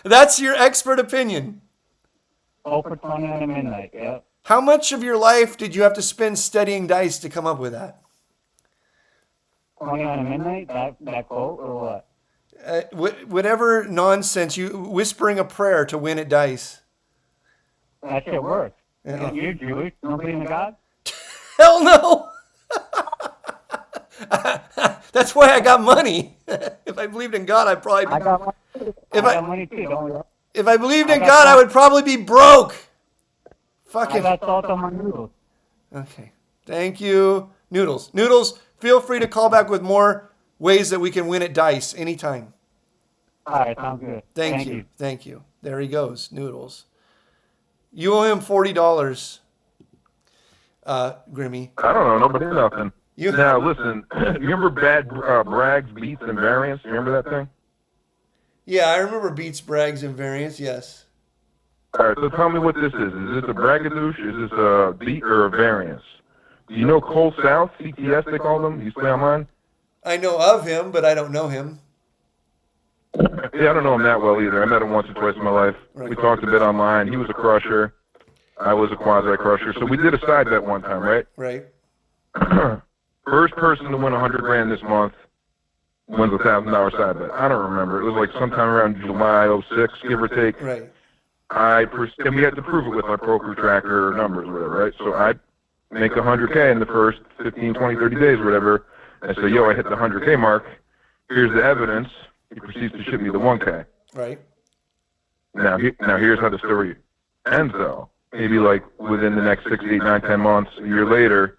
That's your expert opinion. Go for 20 on the midnight, yeah. How much of your life did you have to spend studying dice to come up with that? 20 on the midnight? That quote or what? Whatever nonsense, you whispering a prayer to win at dice. That shit works. Yeah. You're Jewish. You don't believe in God? Hell no! That's why I got money. If I believed in God, I'd probably be... I got money. I got money too, don't we? If I believed in God, I would probably be broke. Fucking... I got salt on my noodles. Okay. Thank you. Noodles. Noodles, feel free to call back with more ways that we can win at dice anytime. All right, sounds good. Thank you. Thank you. There he goes, Noodles. You owe him $40, Grimmy. I don't know, nobody nothing. Now, listen, you remember Bragg's Beats and Variants? You remember that thing? Yeah, I remember Beats, Brags, and Variants, yes. All right, so tell me what this is. Is this a braggadouche? Is this a beat or a variance? Do you know Cole South, CTS they call them? You play online? I know of him, but I don't know him. Yeah, I don't know him that well either. I met him once or twice in my life. Right. We talked a bit online. He was a crusher. I was a quasi-crusher. So we did a side bet one time, right? Right. First person to win $100,000 this month wins $1,000 side bet. I don't remember. It was like sometime around July 06, give or take. Right. And we had to prove it with our poker tracker numbers or whatever, right? So I make $100K in the first 15, 20, 30 days or whatever. And I say, yo, I hit the $100K mark. Here's the evidence. He proceeds to ship me the $1K. Right. Now here's how the story ends, though. Maybe like within the next 6, 8, 9, 10 months, a year later,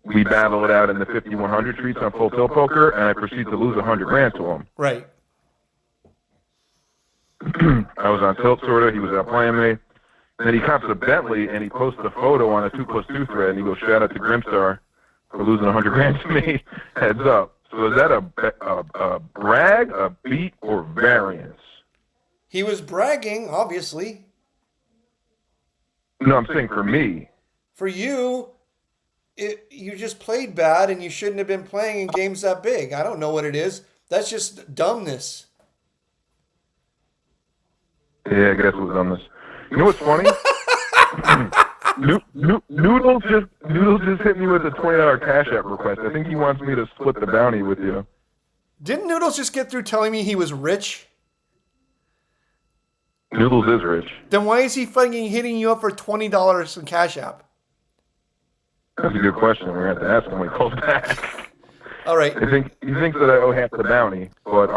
we battle it out in the 50-100 streets on full tilt poker, and I proceed to lose $100,000 to him. Right. I was on tilt, sort of. He was out playing me. And then he cops a Bentley, and he posted a photo on a 2+2 thread, and he goes, shout out to Grimstar for losing $100,000 to me. Heads up. So is that a brag, a beat, or variance? He was bragging, obviously. No, I'm saying for me. For you, you just played bad and you shouldn't have been playing in games that big. I don't know what it is. That's just dumbness. Yeah, I guess it was dumbness. You know what's funny? Noodles just hit me with a $20 Cash App request. I think he wants me to split the bounty with you. Didn't Noodles just get through telling me he was rich? Noodles is rich. Then why is he fucking hitting you up for $20 in Cash App? That's a good question. We're going to have to ask him when he calls back. All right. He thinks that I owe half the bounty, but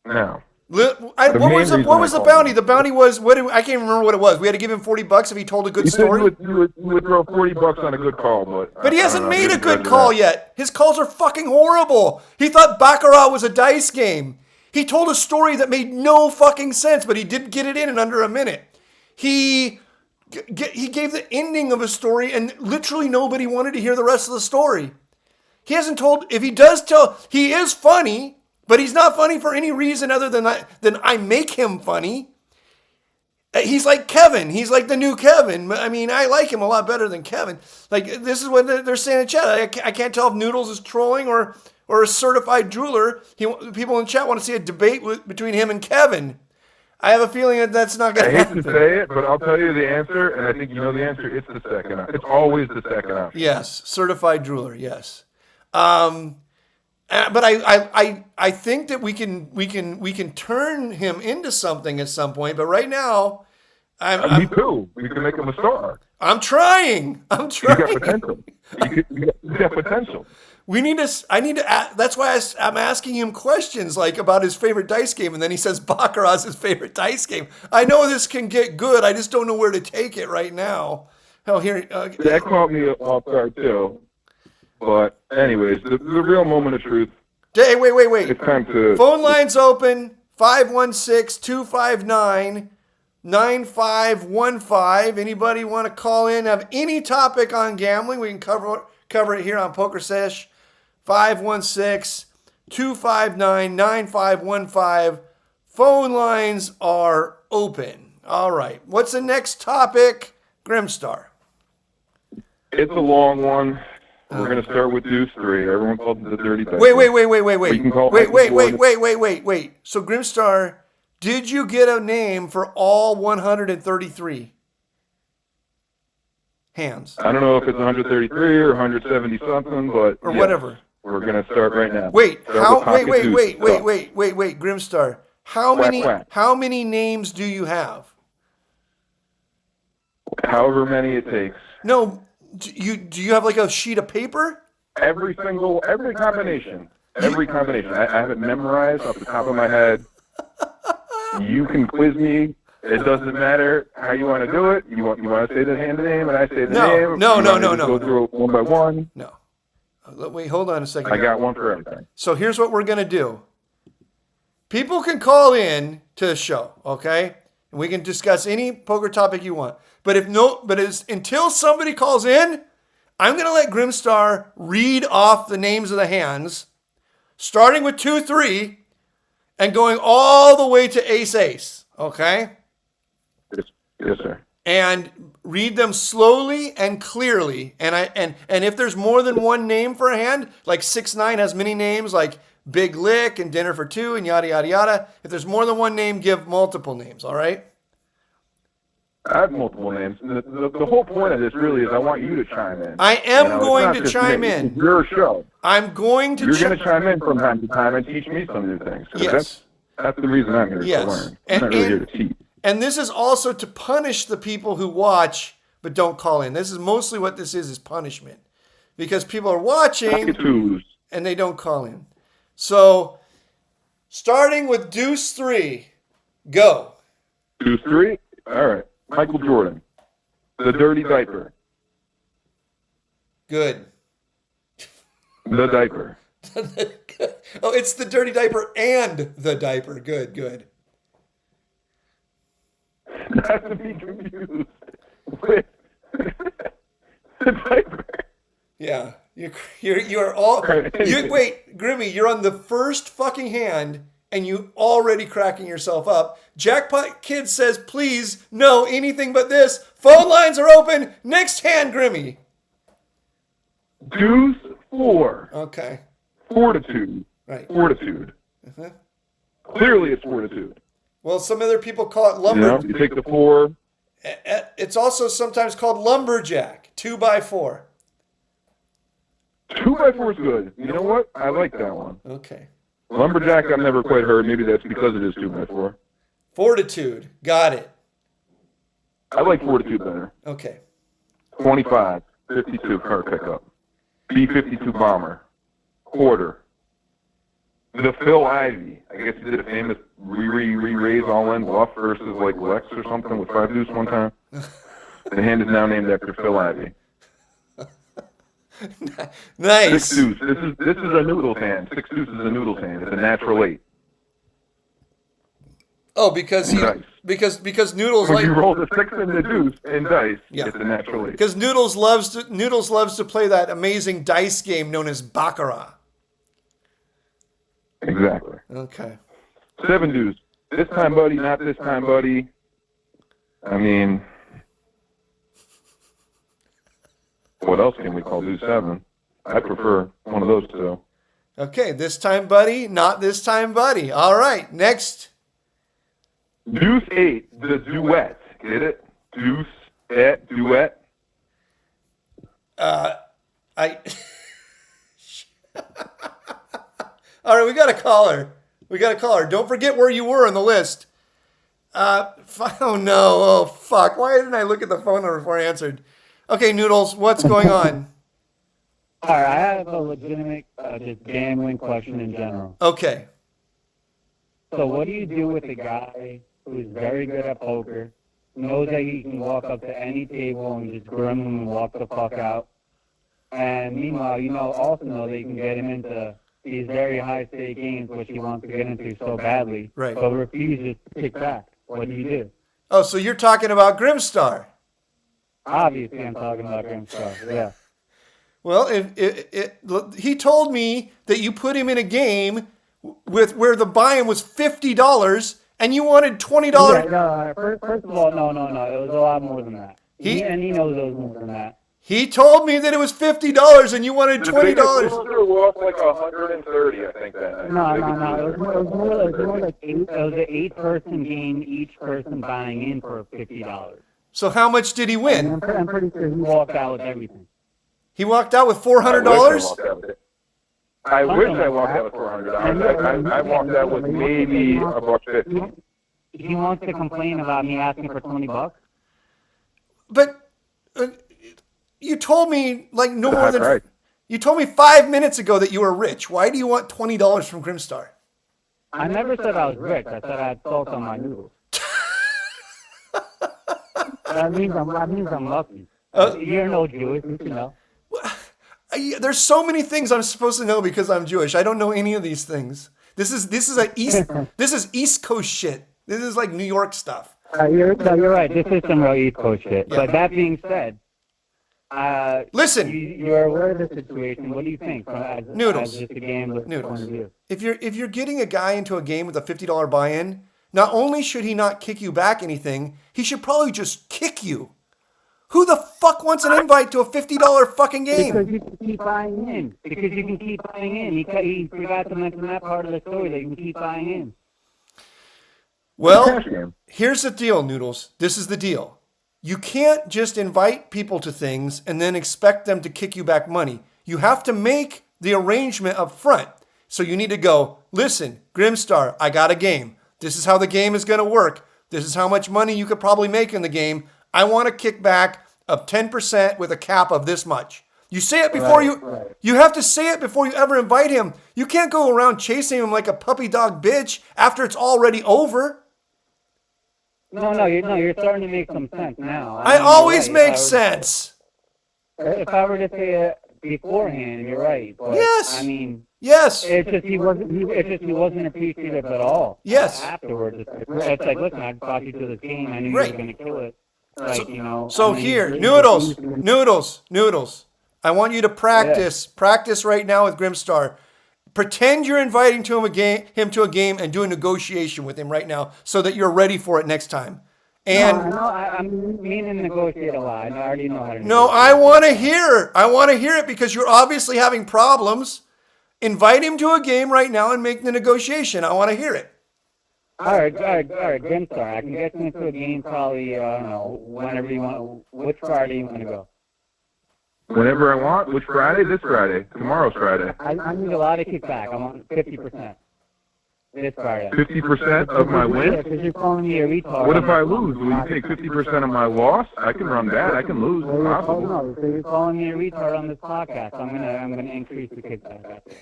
now. What was the bounty? The bounty was I can't remember what it was. We had to give him $40 if he told a good story. You would throw $40 on a good call, but he hasn't made a good call yet. His calls are fucking horrible. He thought Baccarat was a dice game. He told a story that made no fucking sense, but he did get it in under a minute. He gave the ending of a story, and literally nobody wanted to hear the rest of the story. He hasn't told. If he does tell, he is funny. But he's not funny for any reason other than I make him funny. He's like Kevin. He's like the new Kevin. I mean, I like him a lot better than Kevin. Like, this is what they're saying in chat. I can't tell if Noodles is trolling or a certified drooler. People in chat want to see a debate between him and Kevin. I have a feeling that that's not going I to hate happen. to say it, but I'll tell you the answer, and I think you know the answer. It's the second. It's always the second option. Yes, certified drooler. Yes, but I think that we can turn him into something at some point. But right now, Me too. We can make him a star. I'm trying. I'm You trying. got potential. You got potential. We need to. I need to. That's why I'm asking him questions like about his favorite dice game, and then he says Baccarat's his favorite dice game. I know this can get good. I just don't know where to take it right now. Hell, here. That caught me off guard too. But anyways, the real moment of truth. Hey, wait. It's time to. Phone lines open. 516-259-9515. Anybody want to call in? Have any topic on gambling? We can cover it here on Pokersesh. 516-259-9515. Phone lines are open. All right. What's the next topic? Grimstar. It's a long one. We're going to start with Deuce 3. Everyone calls it the dirty dice. Wait. You can call Wait. it So Grimstar, did you get a name for all 133 hands? I don't know if it's 133 or 170 something, but Or whatever. We're going to start right now. Wait, Start with pocket deuce. wait, Grimstar. How many names do you have? However many it takes. No, do you have like a sheet of paper? Every combination. Every combination. I have it memorized off the top of my head. You can quiz me. It doesn't matter how you want to do it. You want to say the hand name, and I say the name. No. Go through it one by one. No. Wait, hold on a second. I got one for everything. So here's what we're going to do. People can call in to the show, okay? And we can discuss any poker topic you want. But until somebody calls in, I'm going to let Grimstar read off the names of the hands, starting with 2-3 and going all the way to ace-ace, okay? Yes, sir. And read them slowly and clearly. And if there's more than one name for a hand, like 6-9 has many names, like Big Lick and Dinner for Two and yada, yada, yada. If there's more than one name, give multiple names, all right? I have multiple names. The whole point of this really is I want you to chime in. I am going to chime in. It's your show. I'm going to You're going to chime in from time to time and teach me some new things. Yes. That's the reason I'm here to learn. I'm not really here to teach. And this is also to punish the people who watch but don't call in. This is mostly what this is punishment. Because people are watching and they don't call in. So, starting with Deuce 3, go. Deuce 3? All right. Michael Jordan. The Dirty Diaper. Good. The Diaper. Oh, it's the Dirty Diaper and the Diaper. Good. Not to be confused with the Diaper. Yeah. You are all... Wait, Grimmy, you're on the first fucking hand and you already cracking yourself up. Jackpot Kid says, please, no, anything but this. Phone lines are open. Next hand, Grimmy. Deuce 4. Okay. Fortitude. Right. Fortitude. Uh-huh. Clearly it's fortitude. Well, some other people call it lumber. You take the 4. It's also sometimes called lumberjack. 2x4. 2x4 is good. You know what? I like that one. Okay. Lumberjack I've never quite heard. Maybe that's because it is 2x4. Fortitude. Got it. I like Fortitude better. Okay. 25. 52 card pickup. B-52 bomber. Quarter. The Phil Ivey. I guess he did a famous re-raise all-in bluff versus like Lex or something with 5 deuce one time. The hand is now named after Phil Ivey. Nice. 6 deuce. This is a noodles hand. 6 deuce is a noodles hand. It's a natural 8. Oh, because Noodles when you roll the 6 and the deuce in dice, it's a natural 8. Because Noodles loves to play that amazing dice game known as Baccarat. Exactly. Okay. 7 deuce. This time, buddy. Not this time, buddy. I mean, what else can we call deuce 7? I prefer one of those two. Okay. This time, buddy. Not this time, buddy. All right. Next. Deuce 8, the duet. Get it? Deuce, duet. I. All right, we got a caller. Don't forget where you were on the list. Oh no! Oh fuck! Why didn't I look at the phone number before I answered? Okay, Noodles, what's going on? All right, I have a legitimate just gambling question in general. Okay. So what do you do with a guy who's very good at poker, knows that he can walk up to any table and just grim him and walk the fuck out, and meanwhile, also know that you can get him into these very high-stake games, which he wants to get into so badly, Right. but refuses to kick back? What do you do? Oh, so you're talking about Grimstar? Obviously, I'm talking about Grimstar. Yeah. Well, he told me that you put him in a game with where the buy-in was $50 and you wanted $20. Yeah, no, first of all, no. It was a lot more than that. He knows it was more than that. He told me that it was $50 and you wanted $20. The lost like 130, I think that night. No. It was more like eight. It was an 8-person game, each person buying in for $50. So how much did he win? I'm pretty sure he walked out with everything. He walked out with $400? I wish I walked out with $400. I walked out with maybe $150. He wants to complain about me asking for $20. But you told me like no more than Right. You told me 5 minutes ago that you were rich. Why do you want $20 from Grimstar? I never said I was rich. I said I had salt on my noodles. That means I'm lucky. You're no Jewish, you know. There's so many things I'm supposed to know because I'm Jewish. I don't know any of these things. This is East Coast shit. This is like New York stuff. You're right. This is some real East Coast shit. Yeah. But that being said, listen, you're aware of the situation. What do you think? Noodles. As just a gambler's point of view? If you're getting a guy into a game with a $50 buy-in, not only should he not kick you back anything, he should probably just kick you. Who the fuck wants an invite to a $50 fucking game? Because you can keep buying in. He forgot to mention that part of the story that you can keep buying in. Well, here's the deal, Noodles. This is the deal. You can't just invite people to things and then expect them to kick you back money. You have to make the arrangement up front. So you need to go, listen, Grimstar, I got a game. This is how the game is going to work. This is how much money you could probably make in the game. I want a kickback of 10% with a cap of this much. You say it before you have to say it before you ever invite him. You can't go around chasing him like a puppy dog bitch after it's already over. No, you're starting to make some sense now. I always make sense. If I were to say it beforehand, you're right. But, yes. I mean, yes. It's just he wasn't appreciative at all. Yes. Afterwards, it's like, listen, I brought you to this game. I knew you were going to kill it. Like, So here, Noodles. I want you to practice right now with Grimstar. Pretend you're inviting him to a game and do a negotiation with him right now so that you're ready for it next time. And I'm meaning to negotiate a lot. I already know how to negotiate. No, I want to hear it because you're obviously having problems. Invite him to a game right now and make the negotiation. I want to hear it. All right, Grimstar. I can get you into a game probably, I don't know, whenever you want. Which Friday you want to go? Whenever I want. Which Friday? This Friday. Tomorrow's Friday. I need a lot of kickback. I want 50%. This Friday. 50% of my win? Yeah, because you're calling me a retard. What if I lose? Will you take 50% of my loss? I can run bad. I can lose. It's possible. No, so you're calling me a retard on this podcast. I'm gonna increase the kickback after.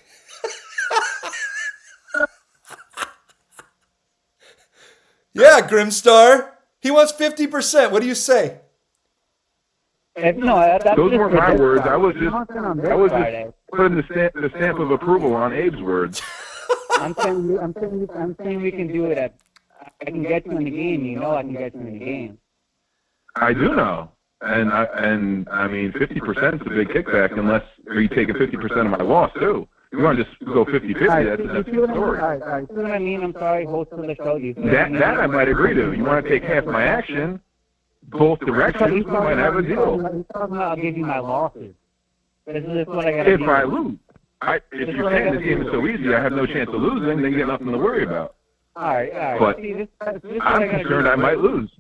Yeah, Grimstar. He wants 50%. What do you say? Those weren't my words. I was just putting the stamp of approval on Abe's words. I'm saying we can do it I can get you in the game. You know I can get you in the game. I do know. And I mean 50% is a big kickback unless you take a 50% of my loss too. You want to just go 50-50, that's a different story. All right. See what I mean? I'm sorry, host of the show. That I might agree to. You want to take half my action, both directions, we might have a deal. I'll give you my losses. This is what I got to do. If I lose. If you're saying this game is so easy, I have no chance of losing, then you got nothing to worry about. All right. But See, this I'm concerned I might lose.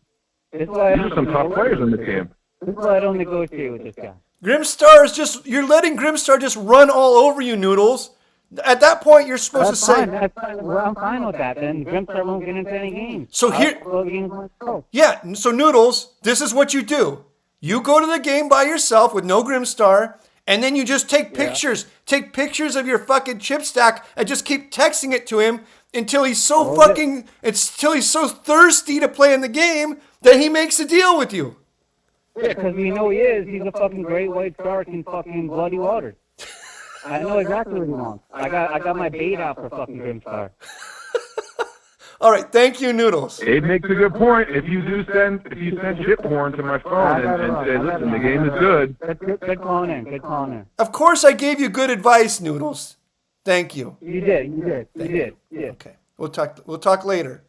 These are some tough players in this game. This is why I don't negotiate with this guy. Grimstar is just, you're letting Grimstar just run all over you, Noodles. At that point, you're supposed to say. That's fine. Well, I'm fine with that. Then Grimstar won't get into any games. So here. Yeah, so Noodles, this is what you do. You go to the game by yourself with no Grimstar, and then you just take pictures. Yeah. Take pictures of your fucking chip stack and just keep texting it to him until he's so until he's so thirsty to play in the game that he makes a deal with you. Yeah, because we know he is. He's a fucking great white shark in fucking bloody waters. I know exactly what he wants. I got my bait out for fucking Grimstar. All right, thank you, Noodles. It makes a good point. If you send chip porn to my phone and say, listen, the game is good. Good calling in. Of course, I gave you good advice, Noodles. Thank you. You did. Yeah. Okay, we'll talk later.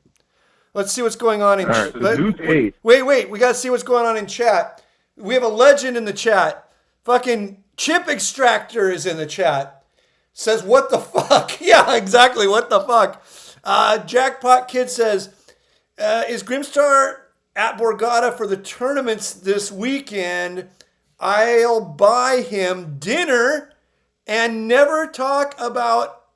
Let's see what's going on in chat. All right, so Deuce 8. Wait. We got to see what's going on in chat. We have a legend in the chat. Fucking Chip Extractor is in the chat. Says, what the fuck? Yeah, exactly. What the fuck? Jackpot Kid says, is Grimstar at Borgata for the tournaments this weekend? I'll buy him dinner and never talk about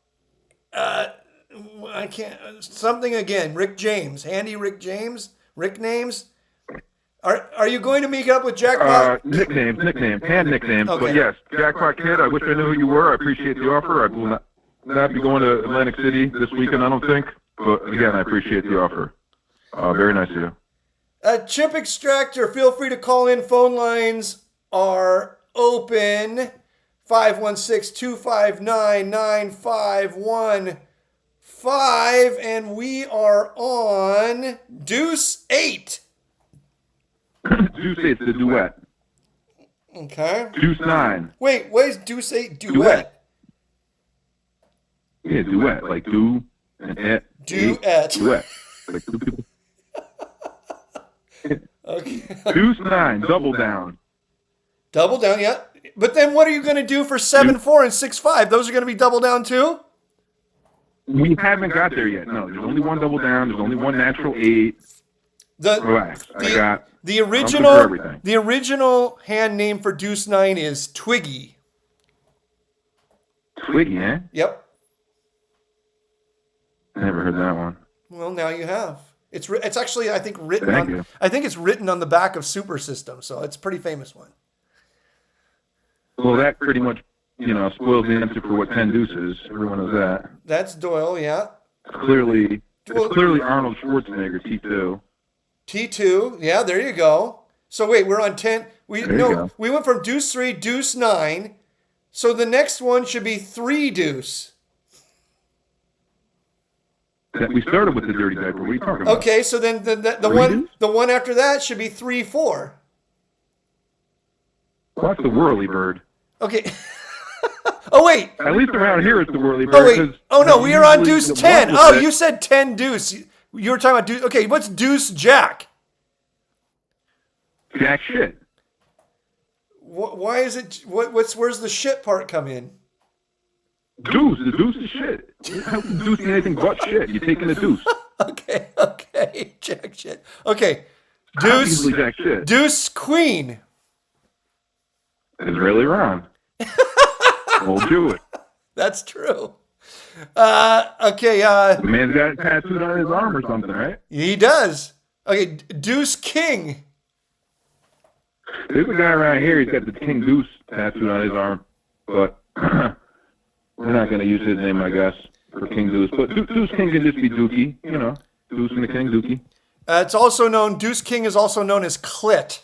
something again. Rick James. Handy Rick James? Rick names? Are you going to meet up with Jackpot? Nicknames, hand nicknames. Okay. But yes, Jackpot Kid, I wish I knew who you were. I appreciate the offer. I will not be going to Atlantic City this weekend, I don't think. But again, I appreciate the offer. Very nice of you. Chip Extractor, feel free to call in. Phone lines are open. 516-259-9515. And we are on Deuce 8. Deuce 8 is a duet. Okay. Deuce 9. Wait, what is Deuce 8 duet? Yeah, duet. Like do and et. Duet. Duet. Like two people. Okay. Deuce 9, double down. Double down, yeah. But then what are you going to do for 7-4 and 6-5? Those are going to be double down too? We haven't got there yet. No, there's only one double down. There's only one natural 8. Relax. The original hand name for Deuce 9 is Twiggy. Twiggy, eh? Yep. I never heard that one. Well, now you have. It's actually, I think, written I think it's written on the back of Super System, so it's a pretty famous one. Well, that pretty much, spoils the answer for what 10 Deuce is. Everyone knows that. That's Doyle, yeah. It's clearly Arnold Schwarzenegger, T2. T2, yeah, there you go. So wait, we're on 10. We went from Deuce 3, Deuce 9. So the next one should be 3 Deuce. We started with the dirty diaper. What are you talking about? Okay, so then the one after that should be 3-4. Well, that's the whirly bird. Okay. Oh wait. At least around here it's the whirly bird. Oh wait. Oh no, we are on Deuce 10. Oh, you said 10 Deuce. You were talking about Deuce. Okay, what's Deuce Jack? Jack shit. Why is it? Where's the shit part come in? Deuce. The deuce is shit. How can deuce be anything but shit? You're taking a deuce. Okay. Jack shit. Okay. Deuce. Jack shit. Deuce Queen. Israeli Ron. We'll do it. That's true. Okay. The man's got it tattooed on his arm or something, right? He does. Okay. Deuce King. There's a guy around here. He's got the King Deuce tattooed on his arm, but we're not going to use his name, I guess, for King Deuce. But Deuce King can just be Dookie, Deuce and the King Dookie. It's also known. Deuce King is also known as Clit.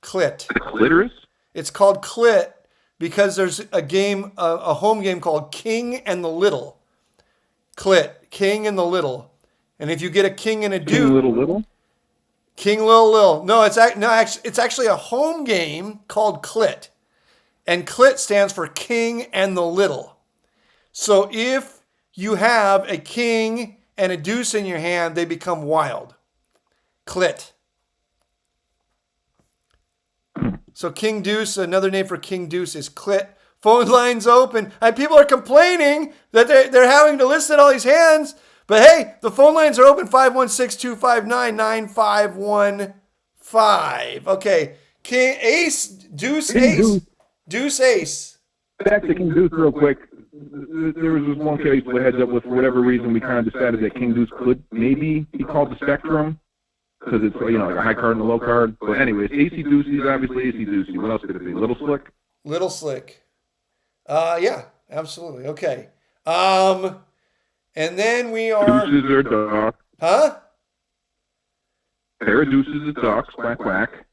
Clit. The clitoris? It's called Clit because there's a game, a home game called King and the Little. Clit. King and the Little. And if you get a king and a deuce. King Little? King Lil. No, it's actually a home game called Clit. And Clit stands for King and the Little. So if you have a king and a deuce in your hand, they become wild. Clit. So King Deuce, another name for King Deuce is Clit. Phone lines open. And people are complaining that they're having to listen to all these hands. But hey, the phone lines are open 516-259-9515. Okay. King Ace, Deuce, Ace. Deuce, Ace. Back to King Deuce real quick. There was this one case we heads up with. For whatever reason, we kind of decided that King Deuce could maybe be called the Spectrum because it's, like a high card and a low card. But anyways, AC Deucey is obviously AC Deucey. What else could it be? Little Slick? Little Slick. Yeah, absolutely. Okay. And then we are... Deuces are dogs. Huh? Pair of deuces is dogs. Quack, quack.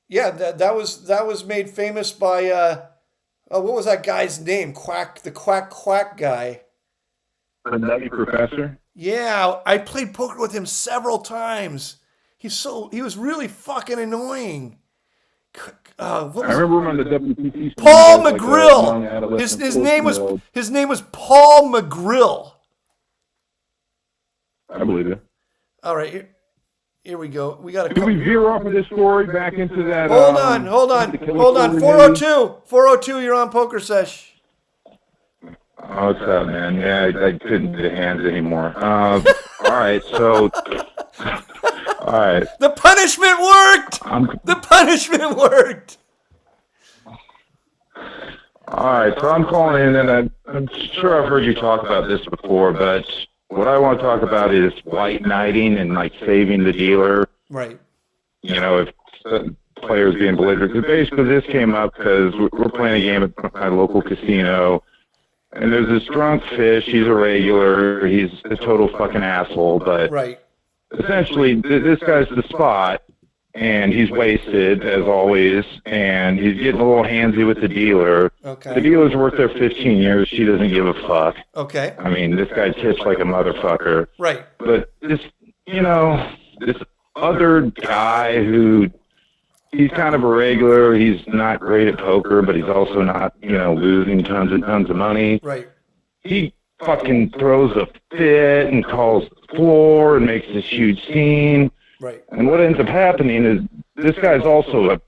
Yeah, that was made famous by... what was that guy's name? The quack guy. The Nutty Professor? Yeah, I played poker with him several times. He was really fucking annoying. I remember him on the WPT. Paul McGrill. His name was Paul McGrill. I believe it. All right, here we go. We got to. Do we veer off of this story back into that? Hold on. 402, you're on Poker Sesh. Oh, what's up, man? Yeah, I couldn't do the hands anymore. All right, so... All right. The punishment worked! The punishment worked! All right, so I'm calling in, and I'm sure I've heard you talk about this before, but what I want to talk about is white knighting and, saving the dealer. Right. If players being belligerent. Because basically this came up because we're playing a game at my local casino, and there's this drunk fish. He's a regular. He's a total fucking asshole, but... Right. Essentially, this guy's the spot, and he's wasted, as always, and he's getting a little handsy with the dealer. Okay. The dealer's worked there 15 years. She doesn't give a fuck. Okay. I mean, this guy tips like a motherfucker. Right. But this other guy who, he's kind of a regular. He's not great at poker, but he's also not, losing tons of money. Right. He fucking throws a fit and calls the floor and makes this huge scene. Right. And what ends up happening is this guy's also a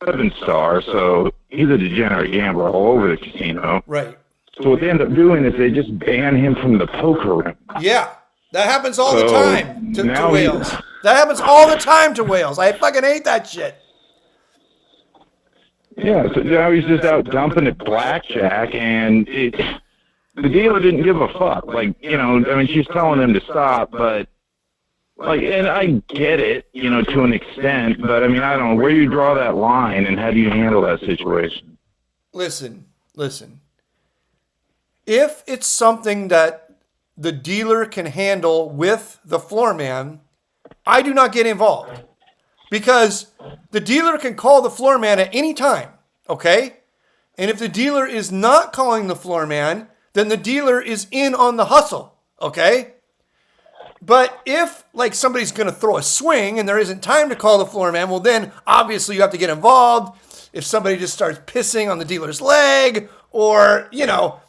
fucking star, so he's a degenerate gambler all over the casino. Right. So what they end up doing is they just ban him from the poker room. Yeah. That happens all the time to now whales. That happens all the time to whales. I fucking hate that shit. Yeah, so now he's just out dumping at blackjack, and the dealer didn't give a fuck. She's telling him to stop, but, and I get it, to an extent, but, I don't know, where do you draw that line, and how do you handle that situation? Listen. If it's something that the dealer can handle with the floor man, I do not get involved. Because the dealer can call the floor man at any time, okay? And if the dealer is not calling the floor man, then the dealer is in on the hustle, okay? But if, somebody's going to throw a swing and there isn't time to call the floor man, well, then obviously you have to get involved. If somebody just starts pissing on the dealer's leg, or,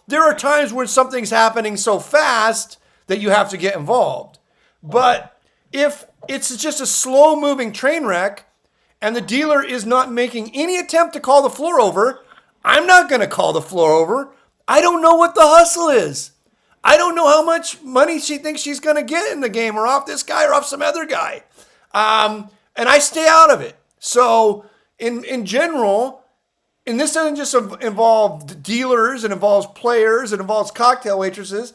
there are times when something's happening so fast that you have to get involved. But if it's just a slow-moving train wreck and the dealer is not making any attempt to call the floor over, I'm not going to call the floor over. I don't know what the hustle is. I don't know how much money she thinks she's going to get in the game, or off this guy or off some other guy. And I stay out of it. So in general, and this doesn't just involve dealers, it involves players, it involves cocktail waitresses,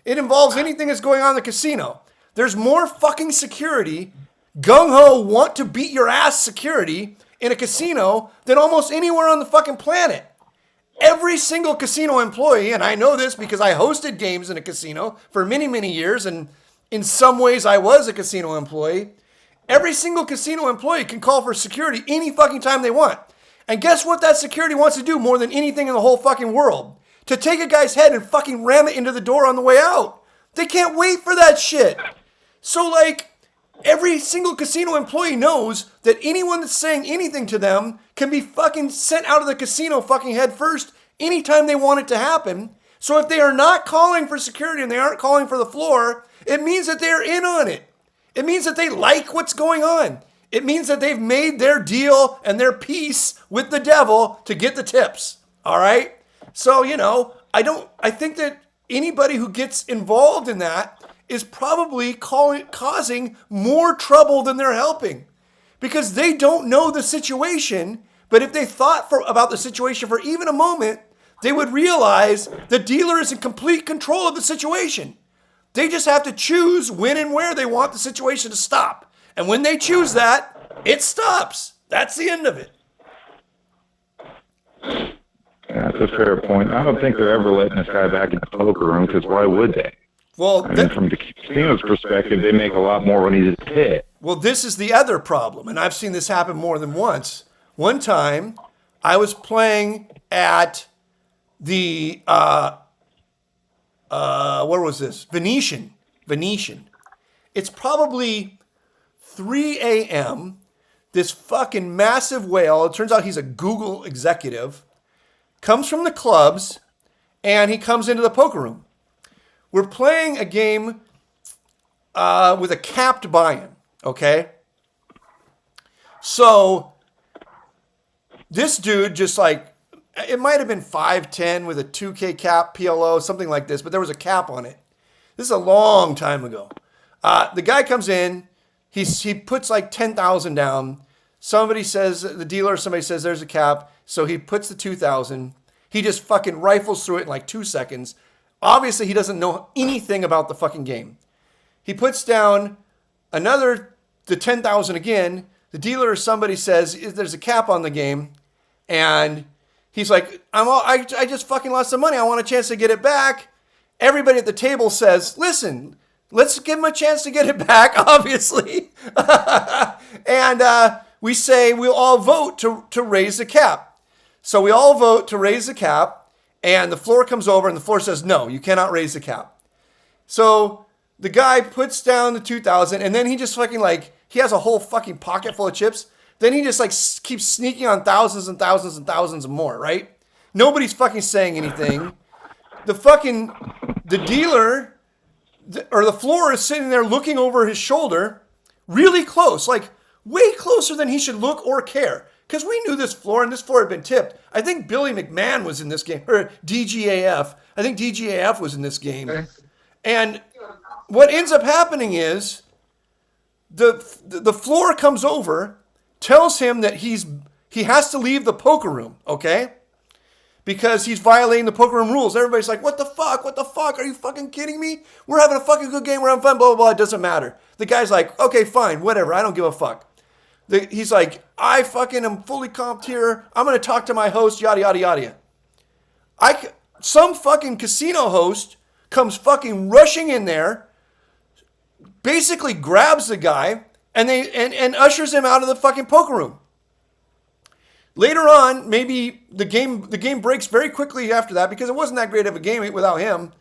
it involves anything that's going on in the casino. There's more fucking security, gung-ho want to beat your ass security in a casino than almost anywhere on the fucking planet. Every single casino employee, and I know this because I hosted games in a casino for many, many years, and in some ways I was a casino employee. Every single casino employee can call for security any fucking time they want. And guess what that security wants to do more than anything in the whole fucking world? To take a guy's head and fucking ram it into the door on the way out. They can't wait for that shit. So every single casino employee knows that anyone that's saying anything to them can be fucking sent out of the casino fucking head first anytime they want it to happen. So if they are not calling for security and they aren't calling for the floor, it means that they're in on it. It means that they like what's going on. It means that they've made their deal and their peace with the devil to get the tips. All right? So, I think that anybody who gets involved in that is probably causing more trouble than they're helping, because they don't know the situation. But if they thought about the situation for even a moment, they would realize the dealer is in complete control of the situation. They just have to choose when and where they want the situation to stop. And when they choose that, it stops. That's the end of it. Yeah, that's a fair point. I don't think they're ever letting this guy back in the poker room, because why would they? Well, I mean, from the casino's perspective, they make a lot more when he's a hit. Well, this is the other problem, and I've seen this happen more than once. One time, I was playing at the where was this? Venetian. It's probably 3 a.m. This fucking massive whale, it turns out he's a Google executive, comes from the clubs, and he comes into the poker room. We're playing a game with a capped buy-in, okay? So this dude just like, it might have been 5-10 with a 2K cap, PLO, something like this, but there was a cap on it. This is a long time ago. The guy comes in, he puts like 10,000 down. Somebody says, the dealer, somebody says there's a cap, so he puts the 2,000. He just fucking rifles through it in like 2 seconds. Obviously, he doesn't know anything about the fucking game. He puts down the 10,000 again. The dealer or somebody says there's a cap on the game, and he's like, I just fucking lost some money. I want a chance to get it back. Everybody at the table says, listen, let's give him a chance to get it back, obviously. And we say we'll all vote to raise the cap. So we all vote to raise the cap, and the floor comes over, and the floor says, no, you cannot raise the cap. So the guy puts down the 2,000, and then he just fucking like, he has a whole fucking pocket full of chips. Then he just like keeps sneaking on thousands and thousands and thousands more, right? Nobody's fucking saying anything. The dealer or the floor is sitting there looking over his shoulder really close, like way closer than he should look or care. Because we knew this floor, and this floor had been tipped. I think Billy McMahon was in this game, or DGAF. I think DGAF was in this game. Okay. And what ends up happening is the floor comes over, tells him that he has to leave the poker room, okay? Because he's violating the poker room rules. Everybody's like, what the fuck? What the fuck? Are you fucking kidding me? We're having a fucking good game. We're having fun, blah, blah, blah. It doesn't matter. The guy's like, okay, fine, whatever. I don't give a fuck. He's like, I fucking am fully comped here. I'm going to talk to my host, yada, yada, yada. Some fucking casino host comes fucking rushing in there, basically grabs the guy, and ushers him out of the fucking poker room. Later on, maybe the game breaks very quickly after that, because it wasn't that great of a game without him.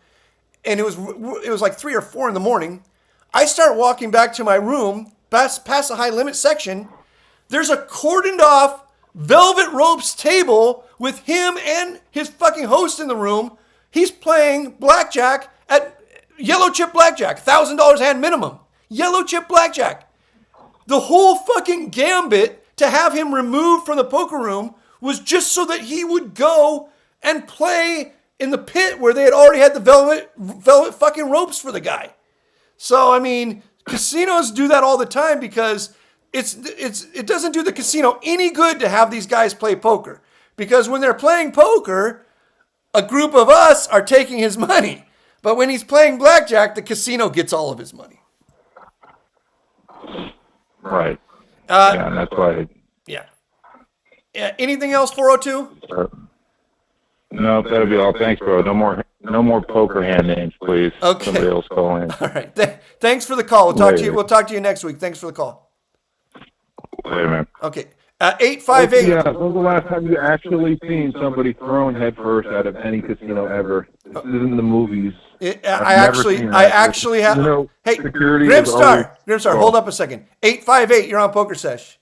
And it was like 3 or 4 in the morning. I start walking back to my room, past the high limit section. There's a cordoned off velvet ropes table with him and his fucking host in the room. He's playing blackjack at yellow chip blackjack, $1,000 hand minimum. Yellow chip blackjack. The whole fucking gambit to have him removed from the poker room was just so that he would go and play in the pit where they had already had the velvet fucking ropes for the guy. So, I mean, casinos do that all the time, because it doesn't do the casino any good to have these guys play poker. Because when they're playing poker, a group of us are taking his money. But when he's playing blackjack, the casino gets all of his money. Right. Yeah, and that's why. Yeah. Anything else, 402? No, that'll be all. Thanks, bro. No more poker hand names, please. Okay. Somebody else call in. All right. Thanks for the call. We'll talk to you next week. Thanks for the call. Later, man. Okay. 858. Yeah, when was the last time you actually seen somebody thrown headfirst out of any casino ever? This is in the movies. I actually have. Hey, Grimstar, hold up a second. 858, you're on Pokersesh.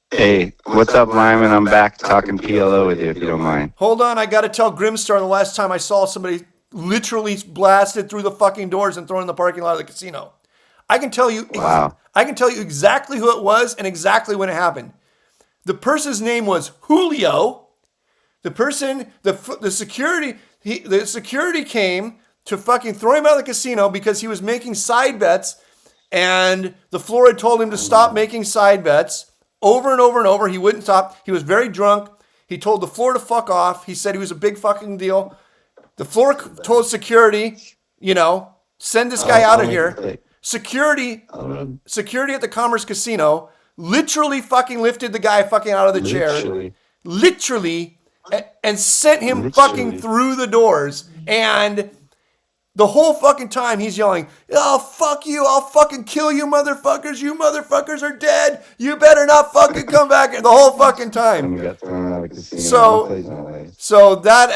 Hey, what's up, Limon? I'm back talking PLO with you, if you don't mind. Hold on, I got to tell Grimstar the last time I saw somebody literally blasted through the fucking doors and thrown in the parking lot of the casino. I can tell you. Wow. I can tell you exactly who it was and exactly when it happened. The person's name was Julio. The person, the security came. to fucking throw him out of the casino because he was making side bets, and the floor had told him to stop making side bets over and over and over. He wouldn't stop. He was very drunk. He told the floor to fuck off. He said he was a big fucking deal. The floor told security, send this guy out of here. Security at the Commerce Casino literally fucking lifted the guy fucking out of the chair. Literally. And sent him fucking through the doors. And the whole fucking time he's yelling, "Oh, fuck you. I'll fucking kill you motherfuckers. You motherfuckers are dead. You better not fucking come back." And the whole fucking time. So that,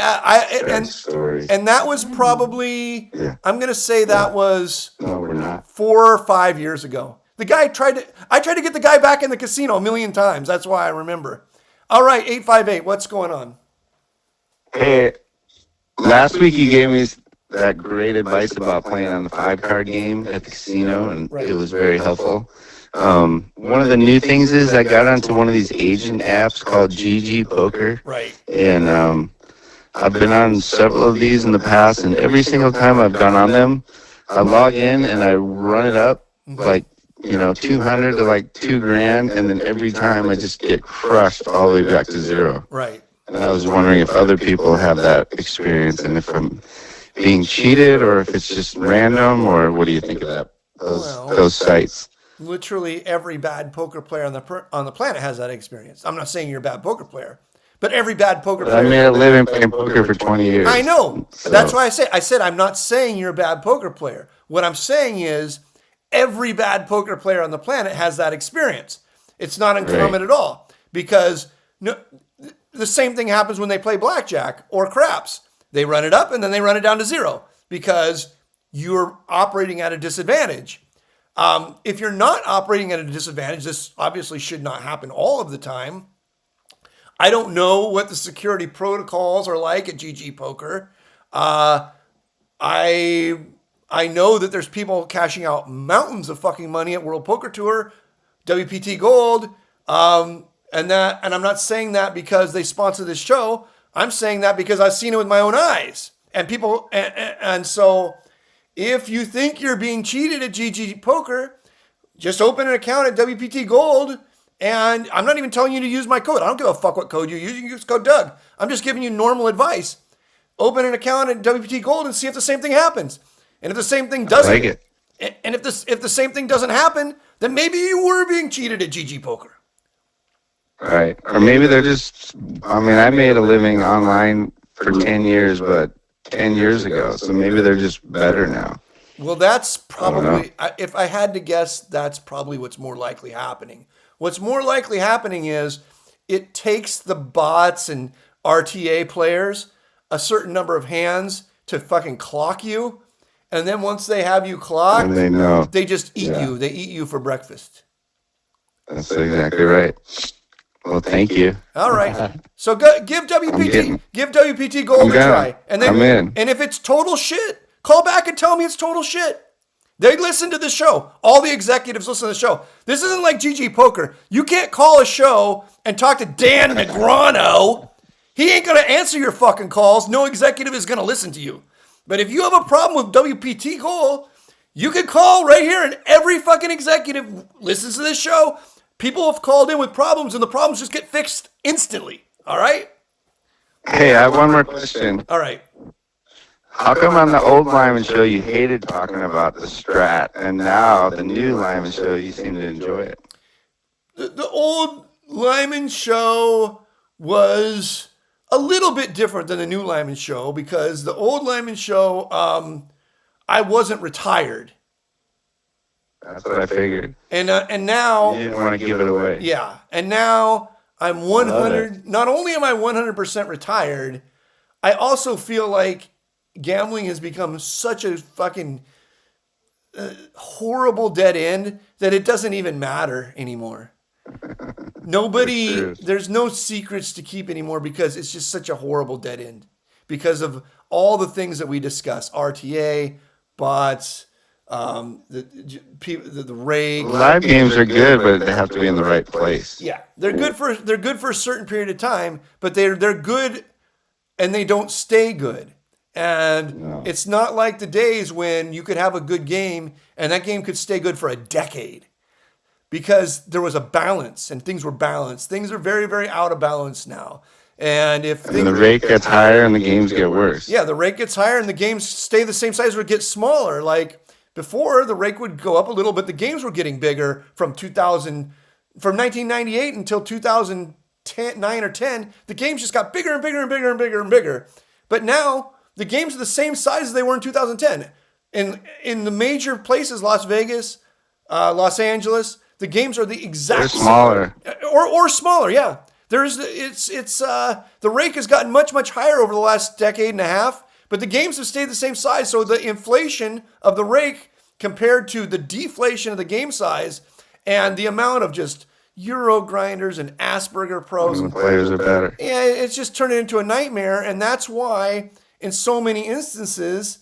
and that was probably, I'm going to say that was 4 or 5 years ago. I tried to get the guy back in the casino a million times. That's why I remember. All right, 858, what's going on? Hey, last week you gave me that great advice about playing on the 5-card game at the casino, and it was very helpful. One of the new things is I got onto one of these agent apps called GG Poker. Right. And I've been on several of these in the past, and every single time I've gone on them, I log in and I run it up like, 200 to like $2,000, and then every time I just get crushed all the way back to zero. Right. And I was wondering if other people have that experience, and if I'm being cheated, or if it's just random, or what do you think of that? Those sites. Literally every bad poker player on the planet has that experience. I'm not saying you're a bad poker player, but every bad poker player. I made a living playing poker for 20 years. I know. So. That's why I said I'm not saying you're a bad poker player. What I'm saying is every bad poker player on the planet has that experience. It's not uncommon at all, because the same thing happens when they play blackjack or craps. They run it up and then they run it down to zero because you're operating at a disadvantage. If you're not operating at a disadvantage, this obviously should not happen all of the time. I don't know what the security protocols are like at GG Poker. I know that there's people cashing out mountains of fucking money at World Poker Tour, WPT Gold, and I'm not saying that because they sponsor this show. I'm saying that because I've seen it with my own eyes. And so if you think you're being cheated at GG Poker, just open an account at WPT Gold. And I'm not even telling you to use my code. I don't give a fuck what code you use. You can use code Doug. I'm just giving you normal advice. Open an account at WPT Gold and see if the same thing happens. And if the same thing doesn't, I like it. And if the same thing doesn't happen, then maybe you were being cheated at GG Poker. Right. Or maybe they're just, I made a living online for 10 years, but 10 years ago. So maybe they're just better now. Well, that's probably, if I had to guess, that's probably what's more likely happening. What's more likely happening is it takes the bots and RTA players a certain number of hands to fucking clock you. And then once they have you clocked, and they know. They just eat you. They eat you for breakfast. That's exactly right. Well, thank you. All right. So give WPT Gold a try. And then, I'm in. And if it's total shit, call back and tell me it's total shit. They listen to the show. All the executives listen to the show. This isn't like GG Poker. You can't call a show and talk to Dan Negrano. He ain't going to answer your fucking calls. No executive is going to listen to you. But if you have a problem with WPT Gold, you can call right here, and every fucking executive listens to this show. People have called in with problems, and the problems just get fixed instantly. All right? Hey, I have one more question. All right. How come on the old Limon show you hated talking about the strat, and now the new Limon show you seem to enjoy it? The old Limon show was a little bit different than the new Limon show, because the old Limon show, I wasn't retired. That's what I figured. And now you didn't want to give it away. Yeah, and now I'm 100. Not only am I 100% retired, I also feel like gambling has become such a fucking horrible dead end that it doesn't even matter anymore. There's no secrets to keep anymore, because it's just such a horrible dead end because of all the things that we discuss: RTA, bots, the rake. Live games are good, but they have to be in the right place. Yeah, they're good for a certain period of time, but they're good, and they don't stay good. And it's not like the days when you could have a good game and that game could stay good for a decade because there was a balance and things were balanced. Things are very, very out of balance now. And the rate gets higher and the games get worse. Yeah, the rate gets higher and the games stay the same size or get smaller. Like before, the rate would go up a little, but the games were getting bigger from 1998 until 2009 or 10. The games just got bigger and bigger and bigger and bigger and bigger. But now the games are the same size as they were in 2010. In the major places, Las Vegas, Los Angeles, the games are the exact same. Smaller. Or smaller, yeah. The rake has gotten much, much higher over the last decade and a half, but the games have stayed the same size. So the inflation of the rake compared to the deflation of the game size and the amount of just Euro grinders and Asperger pros. And the players are better. Yeah, it's just turning into a nightmare. And that's why in so many instances,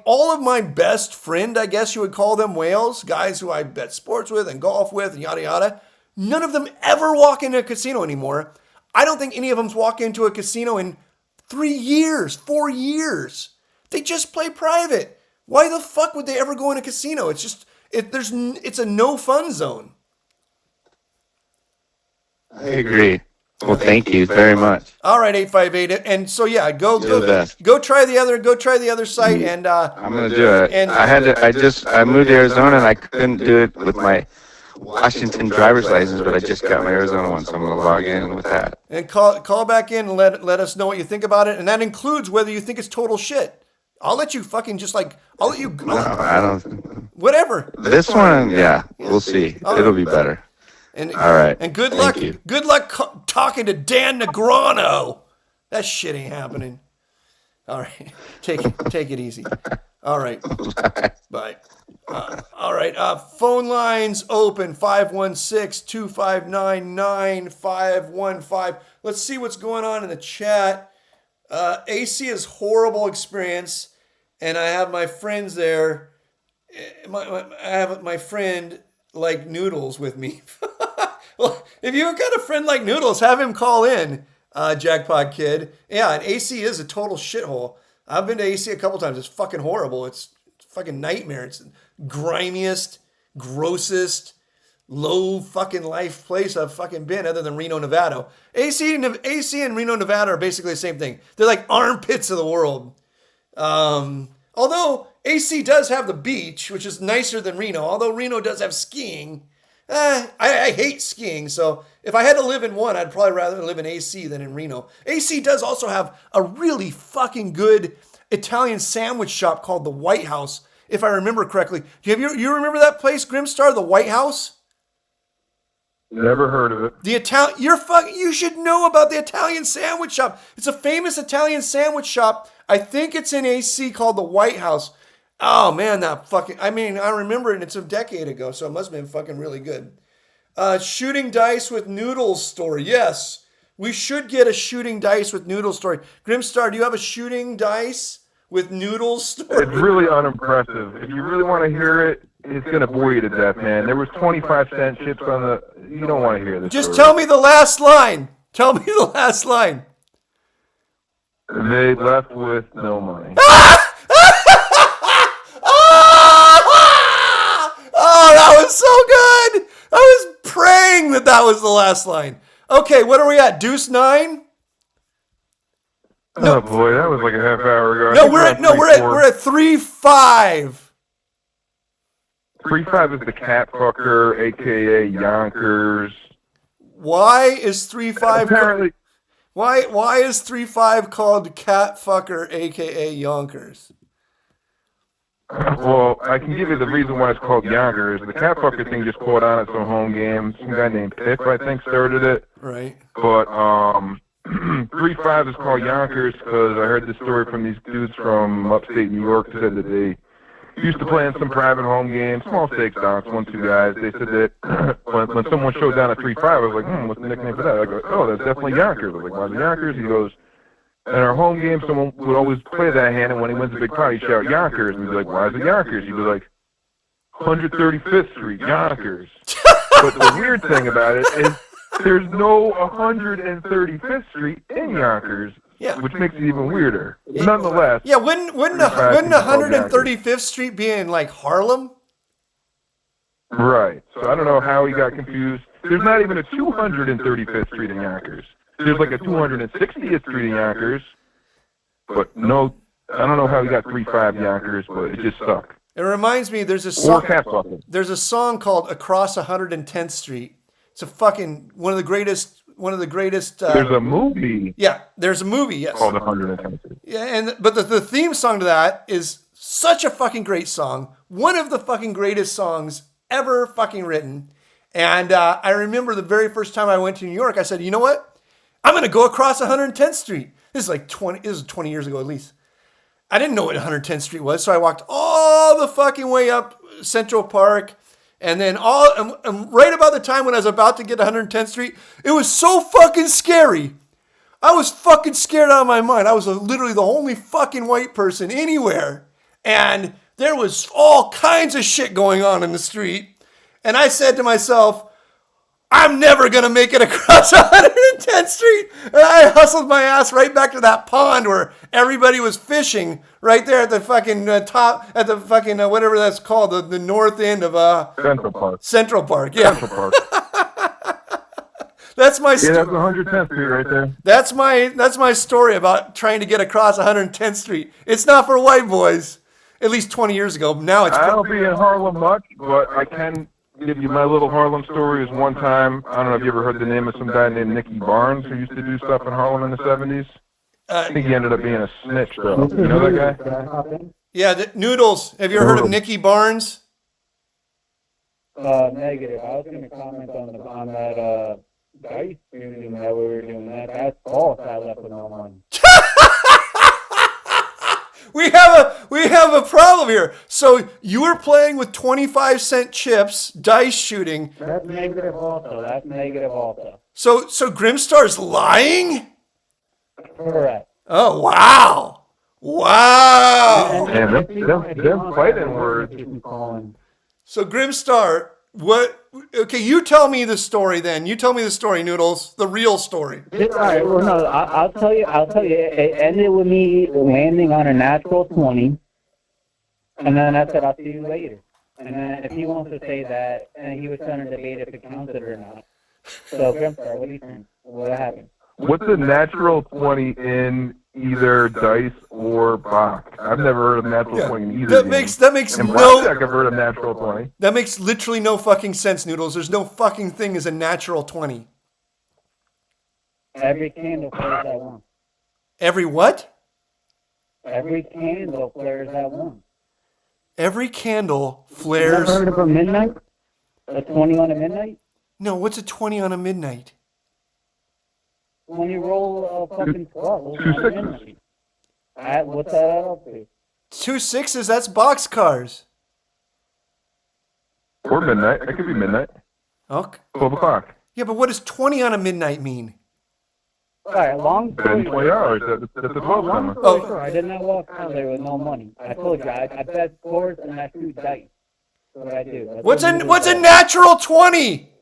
all of my best friend, I guess you would call them whales, guys who I bet sports with and golf with and yada, yada, none of them ever walk into a casino anymore. I don't think any of them's walked into a casino in 3 years, 4 years. They just play private. Why the fuck would they ever go in a casino? It's just, it's a no fun zone. I agree. Well, thank you very much. All right, 858. And so yeah, go try the other site and I'm gonna do it. And I moved to Arizona and I couldn't do it with my Washington driver's license, but I just got my Arizona one, so I'm gonna log in with that. And call back in and let us know what you think about it, and that includes whether you think it's total shit. I'll let you fucking I'll let you. No, I don't. Whatever. This one, yeah, we'll see. It'll be better. And, all right. And good luck. Good luck talking to Dan Negreanu. That shit ain't happening. All right. Take it easy. All right. Bye. All right. Phone lines open 516-259-9515. Let's see what's going on in the chat. AC is horrible experience, and I have my friends there. I have my friend like Noodles with me. Well, if you've got a friend like Noodles, have him call in, Jackpot Kid. Yeah, and AC is a total shithole. I've been to AC a couple times. It's fucking horrible. It's a fucking nightmare. It's the grimiest, grossest, low fucking life place I've fucking been other than Reno, Nevada. AC and Reno, Nevada are basically the same thing. They're like armpits of the world. Although AC does have the beach, which is nicer than Reno. Although Reno does have skiing. I hate skiing, so if I had to live in one, I'd probably rather live in AC than in Reno. AC does also have a really fucking good Italian sandwich shop called the White House, if I remember correctly. You remember that place, Grimstar, the White House? Never heard of it. You should know about the Italian sandwich shop. It's a famous Italian sandwich shop. I think it's in AC called the White House. Oh man, I remember it. It's a decade ago, so it must have been fucking really good. Shooting dice with noodles story. Yes, we should get a shooting dice with noodles story. Grimstar, do you have a shooting dice with noodles story? It's really unimpressive. If you really want to hear it, it's gonna bore you to death, man. There was 25-cent chips on the. You don't want to hear this. Just tell me the last line. Tell me the last line. They left with no money. Oh, that was so good. I was praying that was the last line. Okay, what are we at? Deuce 9? No. Oh boy, that was like a half hour ago. No, we're at 3-5. 3-5 is the cat fucker, aka Yonkers. Why is 3-5 apparently? Why is 3-5 called cat fucker, aka Yonkers? Well, I can give you the reason why it's called Yonkers. The cat fucker thing just caught on at some home game. Some guy named Piff, I think, started it. Right. But 3-5 is called Yonkers because I heard this story from these dudes from upstate New York that said that they used to play in some private home games, small stakes donks, 1-2 guys. They said that when someone showed down at 3-5, I was like, what's the nickname for that? I go, oh, that's definitely Yonkers. I was like, why's it Yonkers? He goes, in our home game, someone would always play that hand, and when he wins a big pot, he'd shout Yonkers. And we'd be like, why is it Yonkers? He'd be like, 135th Street, Yonkers. But the weird thing about it is there's no 135th Street in Yonkers. Yeah. which makes it even weirder. Nonetheless. Yeah, wouldn't 135th Street be in like Harlem? Right. So I don't know how he got confused. There's not even a 235th Street in Yonkers. There's like a 260th Street in Yonkers, but no, I don't know how he got 35 Yonkers, but it just sucked. It reminds me, there's a song called Across 110th Street. It's a fucking one of the greatest. There's a movie. Yeah, there's a movie. Yes. Called 110th Street. Yeah, but the theme song to that is such a fucking great song. One of the fucking greatest songs ever fucking written. And I remember the very first time I went to New York, I said, you know what? I'm going to go across 110th Street. This is 20 years ago at least. I didn't know what 110th Street was, so I walked all the fucking way up Central Park. And then right about the time when I was about to get to 110th Street, it was so fucking scary. I was fucking scared out of my mind. I was literally the only fucking white person anywhere. And there was all kinds of shit going on in the street. And I said to myself, I'm never going to make it across 110th Street. And I hustled my ass right back to that pond where everybody was fishing right there at the fucking top, at the fucking, whatever that's called, the north end of Central Park. Central Park, yeah. Central Park. That's my story. Yeah, that's 110th Street right there. That's my story about trying to get across 110th Street. It's not for white boys. At least 20 years ago. Now it's. I don't be in Harlem much, but I can give you my little Harlem story. Is one time, I don't know if you ever heard the name of some guy named Nicky Barnes who used to do stuff in Harlem in the 70s. I think he ended up being a snitch, though. You know that guy? Yeah, Noodles. Have you ever heard of Nicky Barnes? Negative. I was going to comment on that dice shooting that we were doing. That's false. I left with no money. We have a problem here. So you were playing with 25-cent chips, dice shooting. That's negative also. So Grimstar's lying? Correct. Oh wow. And them fighting words. So Grimstar, okay, you tell me the story then. You tell me the story, Noodles. The real story. All right, well, no, I'll tell you. It ended with me landing on a natural 20, and then I said, I'll see you later. And then if he wants to say that, and he was trying to debate if it counted or not. So, Grimstar, what do you think? What happened? What's a natural 20 in either dice or Bach? I've never heard of natural 20 in either. That makes in no. Blackjack, I've heard of natural 20. That makes literally no fucking sense, Noodles. There's no fucking thing as a natural 20. Every candle flares at once. Every what? Every candle flares at once. Every candle flares. You ever heard of a midnight? A 20 on a midnight? No, what's a 20 on a midnight? When you roll a fucking 12. 2 sixes. What's that up to? 2 6s, that's boxcars. Or midnight. It could be midnight. Okay. 12 o'clock. Yeah, but what does 20 on a midnight mean? All right, long story. 20 hours. That's the 12 Long number. story short, I did not walk out there with no money. I told you, I bet scores and I shoot dice. That's what I do. What's a natural 20?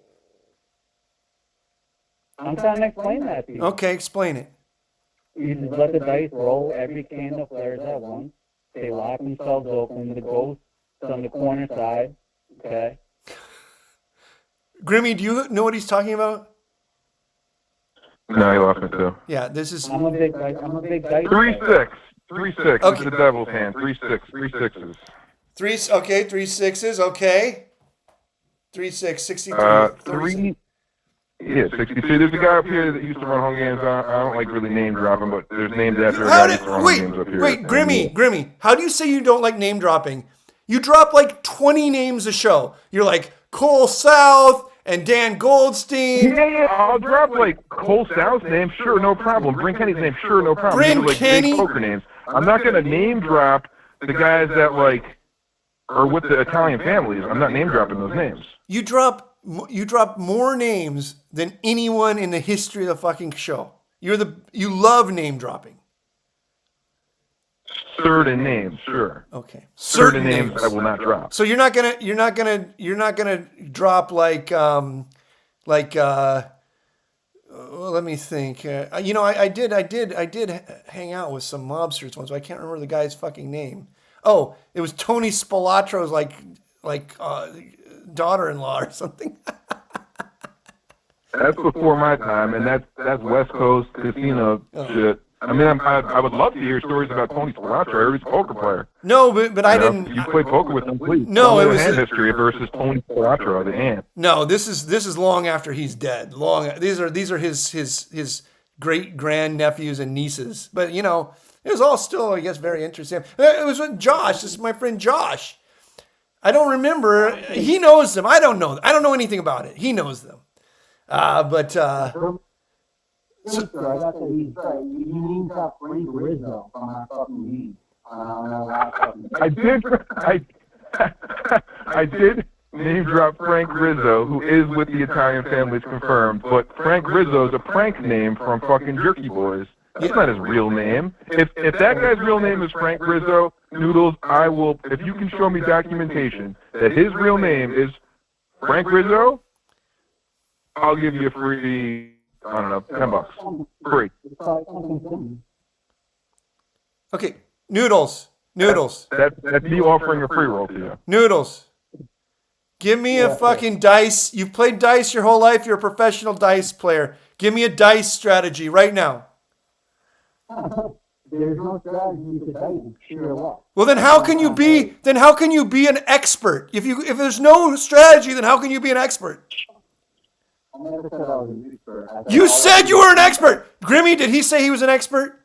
I'm trying to explain that to you. Okay, explain it. You just let the dice roll. Every candle flares at once. They lock themselves open. The ghosts on the corner side. Okay. Grimmy, do you know what he's talking about? No, he lost me too. Yeah, this is. I'm a big dice. 3-6. 3-6. Okay. It's the devil's hand. 3-6. 3 sixes. 3 6s. Okay. 3 6 63. 3. Yeah, 62. There's a guy up here that used to run home games. I don't like really name dropping, but there's names after a guy that used to run home games up here. Wait, Grimmy, how do you say you don't like name dropping? You drop like 20 names a show. You're like Cole South and Dan Goldstein. Yeah, I'll drop like Cole South's name, sure, no problem. Bryn Kenny's name, sure, no problem. Bryn like Kenny? big poker names. I'm not gonna name drop the guys that like are with the Italian families. I'm not name dropping those names. You drop more names than anyone in the history of the fucking show. You love name dropping. Certain names, sure. Okay. Certain names I will not drop. So you're not gonna drop like Well, let me think. I did hang out with some mobsters once. But I can't remember the guy's fucking name. Oh, it was Tony Spilatro's daughter-in-law or something. That's before my time, and that's West Coast casino shit. I mean, I would love to hear stories about Tony Spilatro. I heard he's a poker player. No, but I didn't. You play poker with him, please. No, it was hand history versus Tony Spilatro, the ant. No, this is long after he's dead. These are his great grand nephews and nieces. But it was all still, I guess, very interesting. It was with Josh. This is my friend Josh. I don't remember. He knows them. I don't know. I don't know anything about it. He knows them. I got that he's right. He named up Frank Rizzo from our fucking league. I did name drop Frank Rizzo, who is with the Italian families confirmed, but Frank Rizzo is a prank name from fucking Jerky Boys. That's not his real name. If that guy's real name is Frank Rizzo, Noodles, I will, if you can show me documentation that his real name is Frank Rizzo, I'll give you a free, I don't know, $10. Free. Okay, Noodles. That's me offering a free roll to you. Noodles. Give me a fucking dice. You've played dice your whole life. You're a professional dice player. Give me a dice strategy right now. There's no strategy to dice. Sure what? Well, then how can you be an expert? If there's no strategy, then how can you be an expert? I never said I was an expert. You said you were an expert. Grimmy, did he say he was an expert?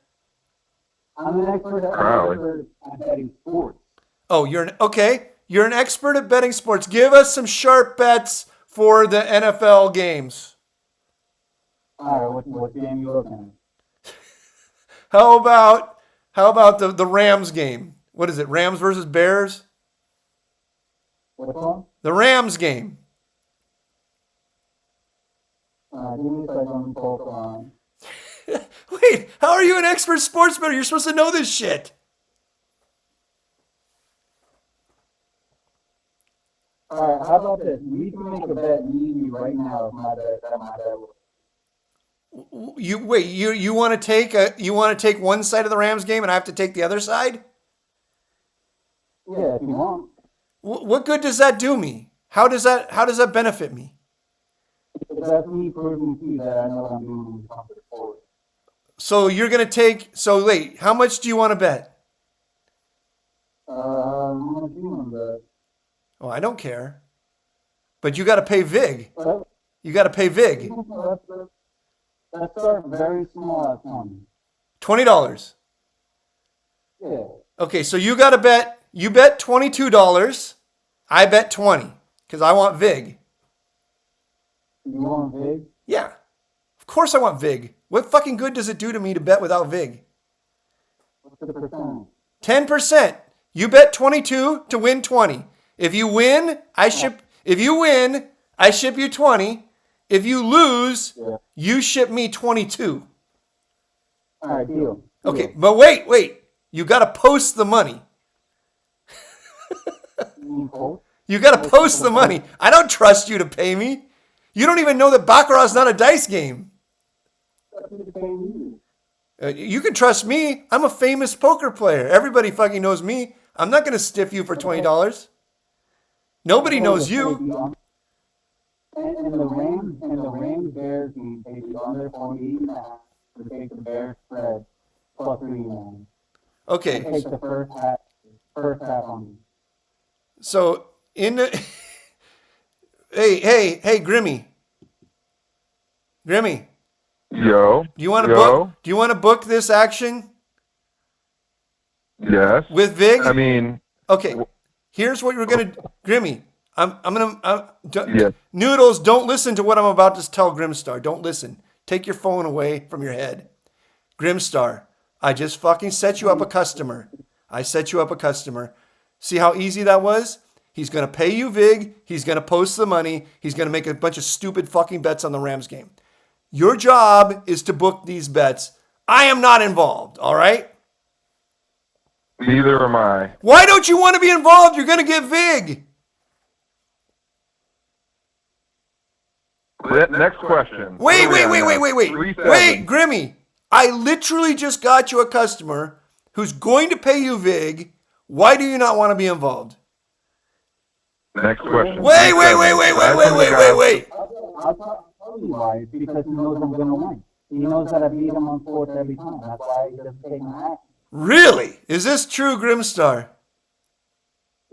I'm an expert at betting sports. Oh, you're an expert at betting sports. Give us some sharp bets for the NFL games. All right, what game are you looking at? How about the Rams game? What is it? Rams versus Bears? What's on? The Rams game. Give me a second, poke on. Wait, how are you an expert sports bettor? You're supposed to know this shit. All right, how about this? We can make a bet, me and you, right now. If my bet. You want to take one side of the Rams game and I have to take the other side? Yeah, if you want. What good does that do me? How does that benefit me? That's me proving to you that I know what I'm doing when it comes to sports. So you're gonna take. So wait, how much do you want to bet? How much do you want to bet? Oh, I don't care. But you got to pay Vig. You got to pay Vig. Let's start very small at $20. Yeah. Okay, so you got to bet. You bet $22. I bet 20 because I want Vig. You want Vig? Yeah, of course I want Vig. What fucking good does it do to me to bet without Vig? What's the percentage? 10%. You bet 22 to win 20. If you win, I ship you 20. If you lose, you ship me 22. All right, deal. Okay, but wait. You got to post the money. You got to post the money. I don't trust you to pay me. You don't even know that Baccarat's not a dice game. You can trust me. I'm a famous poker player. Everybody fucking knows me. I'm not going to stiff you for $20. Nobody knows you. And the Rams Bears game takes under 48.5 to take the Bears spread plus 3-1. Okay. Take the first half on me. So in the hey, Grimmy. Yo. Do you want to book this action? Yes. With Vig? I mean. Okay. Here's what you're gonna, Grimmy. Yes. Noodles, don't listen to what I'm about to tell Grimstar. Don't listen. Take your phone away from your head. Grimstar, I just fucking set you up a customer. See how easy that was? He's going to pay you Vig. He's going to post the money. He's going to make a bunch of stupid fucking bets on the Rams game. Your job is to book these bets. I am not involved, all right? Neither am I. Why don't you want to be involved? You're going to get Vig. Next question. Wait, What are we on now? wait. 3-7. Wait, Grimmy. I literally just got you a customer who's going to pay you vig. Why do you not want to be involved? Next question. Wait. 3-7. I'll tell you why. It's because he knows I'm going to win. He knows that I beat him on sports every time. That's why he doesn't take my action. Really? Is this true, Grimstar?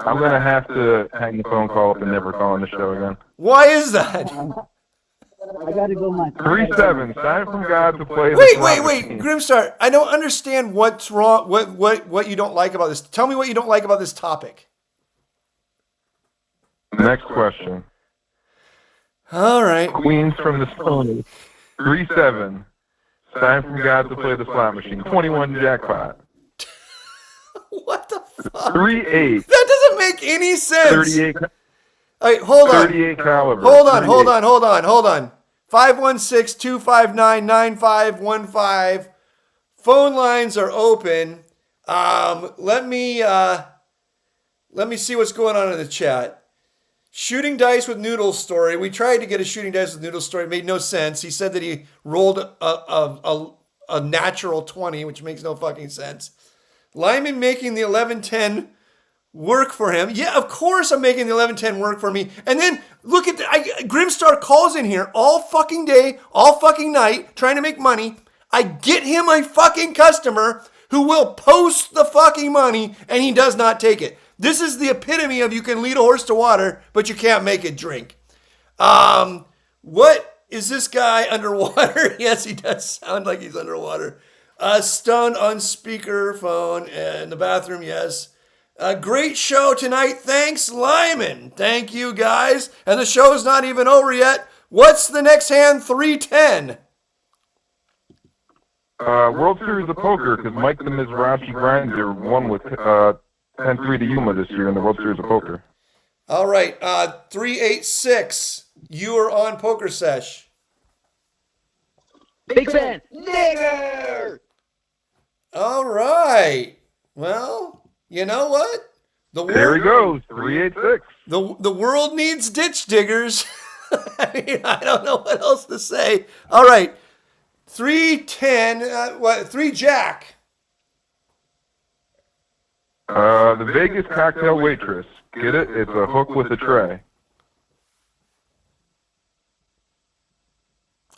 I'm going to have to hang the phone call up and never call on the show again. Why is that? I got to go my 3-7. Sign from God to play the Wait, slot machine. Grimstar. I don't understand what's wrong. What you don't like about this? Tell me what you don't like about this topic. Next question. All right. Queens from the Stony. 3-7. Sign from God to play the slot machine. 21 jackpot. What the fuck? 3-8. That doesn't make any sense. 38. All right, hold on. 38 caliber. Hold 38. on. 516-259-9515. Phone lines are open. Let me see what's going on in the chat. Shooting dice with Noodles story. We tried to get a shooting dice with Noodles story. It made no sense. He said that he rolled a natural 20, which makes no fucking sense. Limon making the 11-10 work for him. Yeah, of course I'm making the 11-10 work for me. And then look at Grimstar calls in here all fucking day, all fucking night, trying to make money. I get him a fucking customer who will post the fucking money, and he does not take it. This is the epitome of you can lead a horse to water, but you can't make it drink. What is this guy underwater? Yes, he does sound like he's underwater. Stunned on speakerphone in the bathroom, yes. A great show tonight. Thanks, Limon. Thank you, guys. And the show's not even over yet. What's the next hand? 310. World Series of Poker, because Mike the Mizrachi Grinder won with 10-3 to Yuma this year in the World Series of Poker. All right. 386. You are on Pokersesh. Big fan. Nigger! All right. Well, you know what? There he goes. 386. The world needs ditch diggers. I mean, I don't know what else to say. All right. 310. 3 Jack. The Vegas cocktail waitress. Get it? It's a hook with a tray.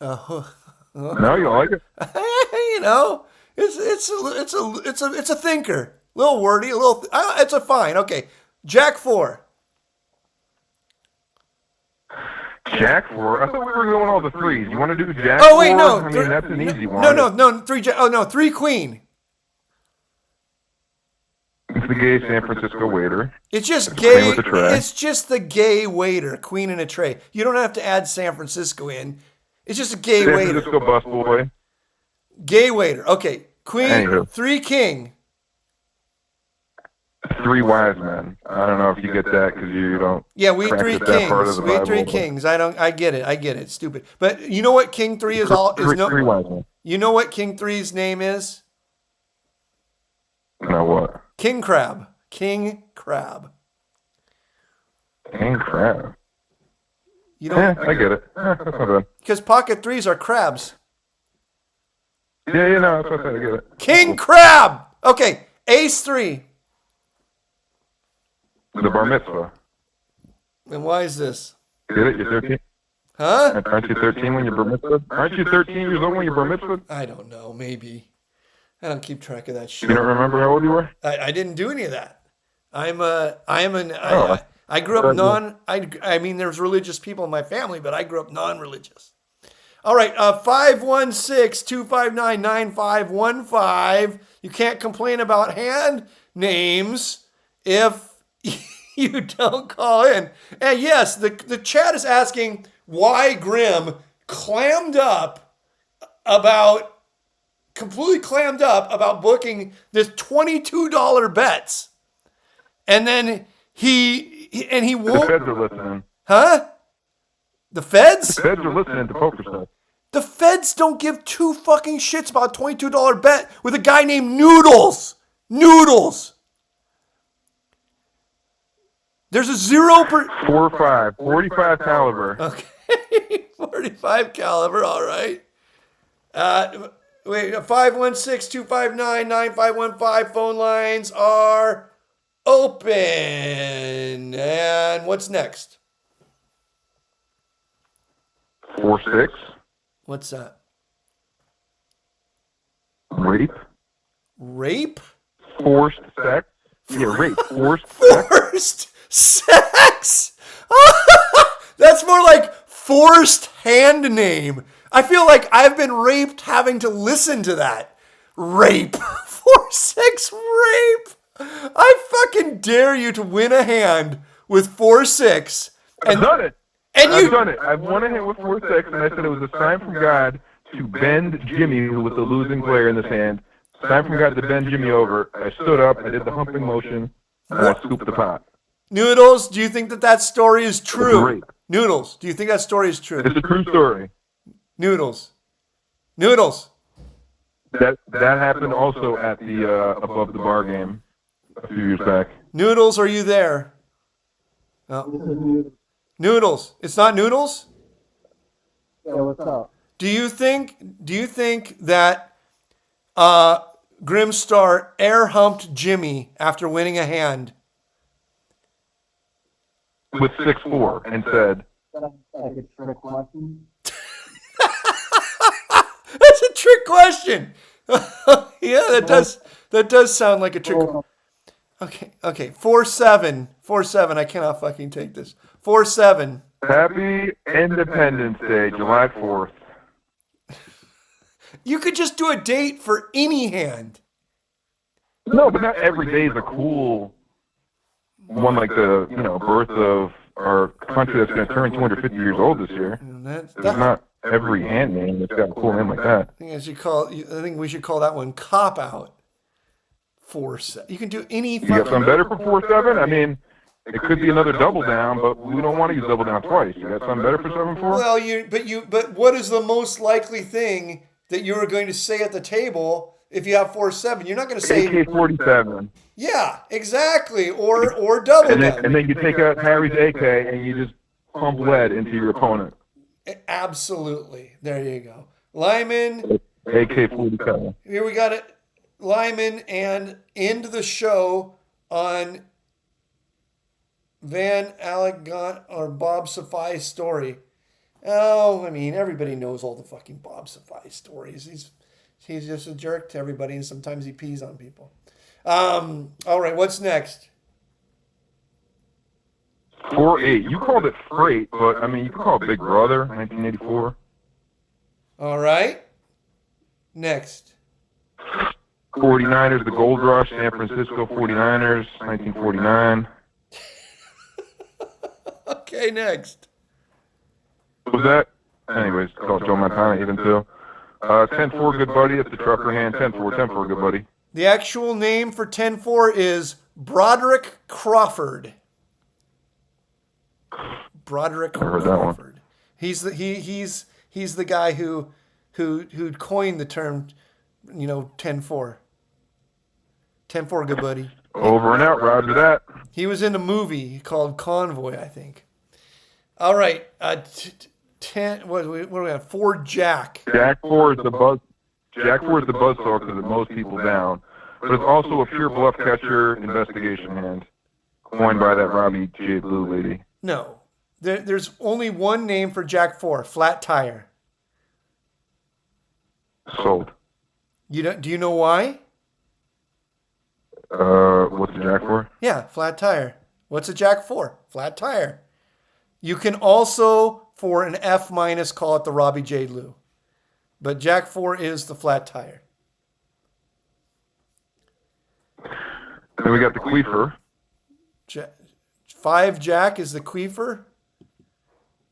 No, you like it? You know, it's a thinker. A little wordy, it's a fine. Okay. Jack 4. Jack 4? I thought we were going all the threes. You want to do Jack 4? Oh wait, no. I mean, that's an easy one. No. 3 Jack. Oh no, 3 Queen. It's the gay San Francisco waiter. It's just It's gay. with a tray. It's just the gay waiter, Queen in a tray. You don't have to add San Francisco in. It's just a gay San waiter. Francisco busboy. Gay waiter. Okay. Queen. Anywho. 3 King. 3 wise men. I don't know if you get that because you don't. Yeah, we 3 practice that part of kings. the We Bible, 3 but- kings. I get it. It's stupid. But you know what King 3 is all is Three wise men. You know what King 3's name is? No, what? King Crab. King Crab. King crab. You Yeah, don't I get it. That's not bad. because pocket 3s are crabs. Yeah, no, that's what I said. I get it. King Crab. Okay, Ace 3. The bar mitzvah. And why is this? Get it? You're 13? Huh? Aren't you 13 when you're bar mitzvah? Aren't you 13 years old when you're bar mitzvah? I don't know. Maybe. I don't keep track of that shit. You don't remember how old you were? I didn't do any of that. I grew up I mean, there's religious people in my family, but I grew up non-religious. All right, 516-259-9515. You can't complain about hand names if you don't call in. And yes, the chat is asking why Grim completely clammed up about booking this $22 bets. And then he The won't. feds are listening. Huh? The feds? The feds are listening to Pokersesh. The feds don't give two fucking shits about a $22 bet with a guy named Noodles. Noodles. There's a 0%. 4-5, 45 caliber. Okay. .35 caliber. All right. Wait, 516-259-9515 phone lines are open. And what's next? 4-6. What's that? Rape. Rape? Forced sex. Yeah, rape. Forced sex. Forced sex? That's more like forced hand name. I feel like I've been raped having to listen to that. Rape. 4-6 rape. I fucking dare you to win a hand with 4-6. I've done it. And I've done it. I've won a hand with 4-6, and I said it was a sign from God to bend Jimmy with the losing player in his hand. Sign from God to bend Jimmy over. I stood up, I did the humping motion, and I scooped the pot. Noodles, do you think that story is true? Great. Noodles, do you think that story is true? It's a true story. Noodles. That happened also at the Above the Bar game a few years back. Noodles, are you there? Oh. Noodles. It's not Noodles? Yeah, what's up? Do you think that Grimstar air humped Jimmy after winning a hand? With 6-4 and said, That's like a trick question. That's a trick question. Yeah, that does sound like a trick. Okay. 4-7. 4-7. I cannot fucking take this. 4-7. Happy Independence Day, July 4th. You could just do a date for any hand. No, but not every day is a cool one, like the birth of our country that's going to turn 250 years old this year. There's not every hand name that's got a cool name like that. I think we should call that one Cop Out. 4-7. You can do any. You got something better for 4-7? I mean, it could be another double down, but we don't want to use double down twice. You got something better for 7-4? Well, but what is the most likely thing that you are going to say at the table if you have 4-7? You're not going to say AK-47. Yeah, exactly, or double down. And then you take out Harry's AK and you just pump lead into your opponent. Absolutely. There you go. Limon. AK-47. Here we got it. Limon, and end the show on Van Allegant or Bob Safai's story. Oh, I mean, everybody knows all the fucking Bob Safai stories. He's just a jerk to everybody, and sometimes he pees on people. All right, what's next? 4-8. You called it Freight, but I mean, you could call it Big Brother, 1984. All right. Next. 49ers, the Gold Rush, San Francisco 49ers, 1949. Okay, next. What was that? Anyways, called Joe Montana even too. 10-4, good buddy. It's the trucker hand. 10-4, good buddy. The actual name for 10-4 is Broderick Crawford. Broderick Crawford. He's the guy who coined the term, 10-4. 10-4, good buddy. Over and out, roger that. He was in a movie called Convoy, I think. All right, 10. What do we have? 4 Jack. Jack 4 is the buzz. Jack 4 is the buzzsaw because it mows people down, but it's also a pure bluff catcher investigation hand, coined by that Robbie J. Blue lady. No, there's only one name for Jack 4. Flat tire. Sold. Do you know why? What's the Jack 4? Yeah, flat tire. What's a Jack 4? Flat tire. You can also, for an F minus, call it the Robbie J. Lou. But Jack 4 is the flat tire. Then we got the Queefer. 5 Jack is the Queefer?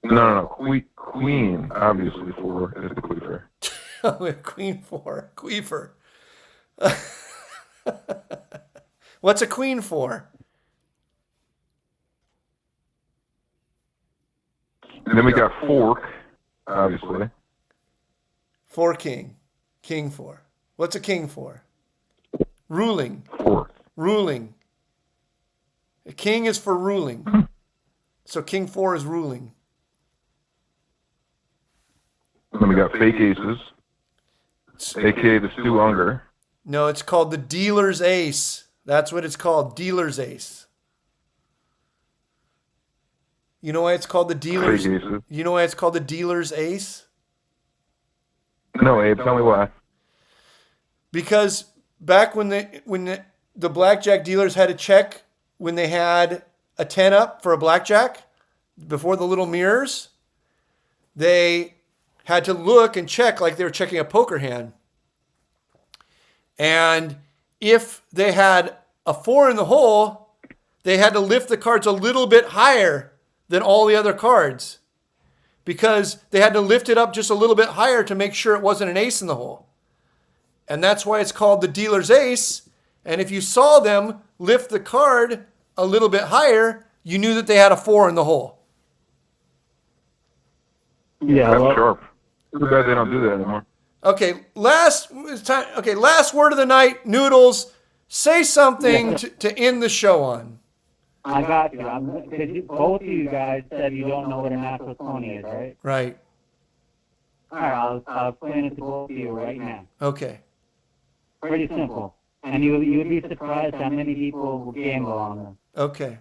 No. Queen, obviously, 4 is the Queefer. Queen 4. Queefer. What's a queen for? And then we got Fork, obviously. 4 king. King 4. What's a king for? Ruling. Fork. Ruling. A king is for ruling. So king 4 is ruling. Then we got fake aces, aka the Stu Unger. No, it's called the dealer's ace. That's what it's called, dealer's ace. You know why it's called the dealer's? Fake aces. You know why it's called the dealer's ace? No, Abe, tell me why. Because back when the blackjack dealers had to check when they had a 10 up for a blackjack before the little mirrors, they had to look and check like they were checking a poker hand. And if they had a 4 in the hole, they had to lift the cards a little bit higher than all the other cards, because they had to lift it up just a little bit higher to make sure it wasn't an ace in the hole. And that's why it's called the dealer's ace. And if you saw them lift the card a little bit higher, you knew that they had a 4 in the hole. Yeah, That's well, sharp. Too bad they don't do that anymore. Okay, last word of the night, Noodles. Say something to end the show on. I got you. Both of you guys said you don't know what a natural 20 is, right? Right. All right, I'll explain it to both of you right now. Okay. Pretty simple. And you would be surprised how many people will gamble on them. Okay.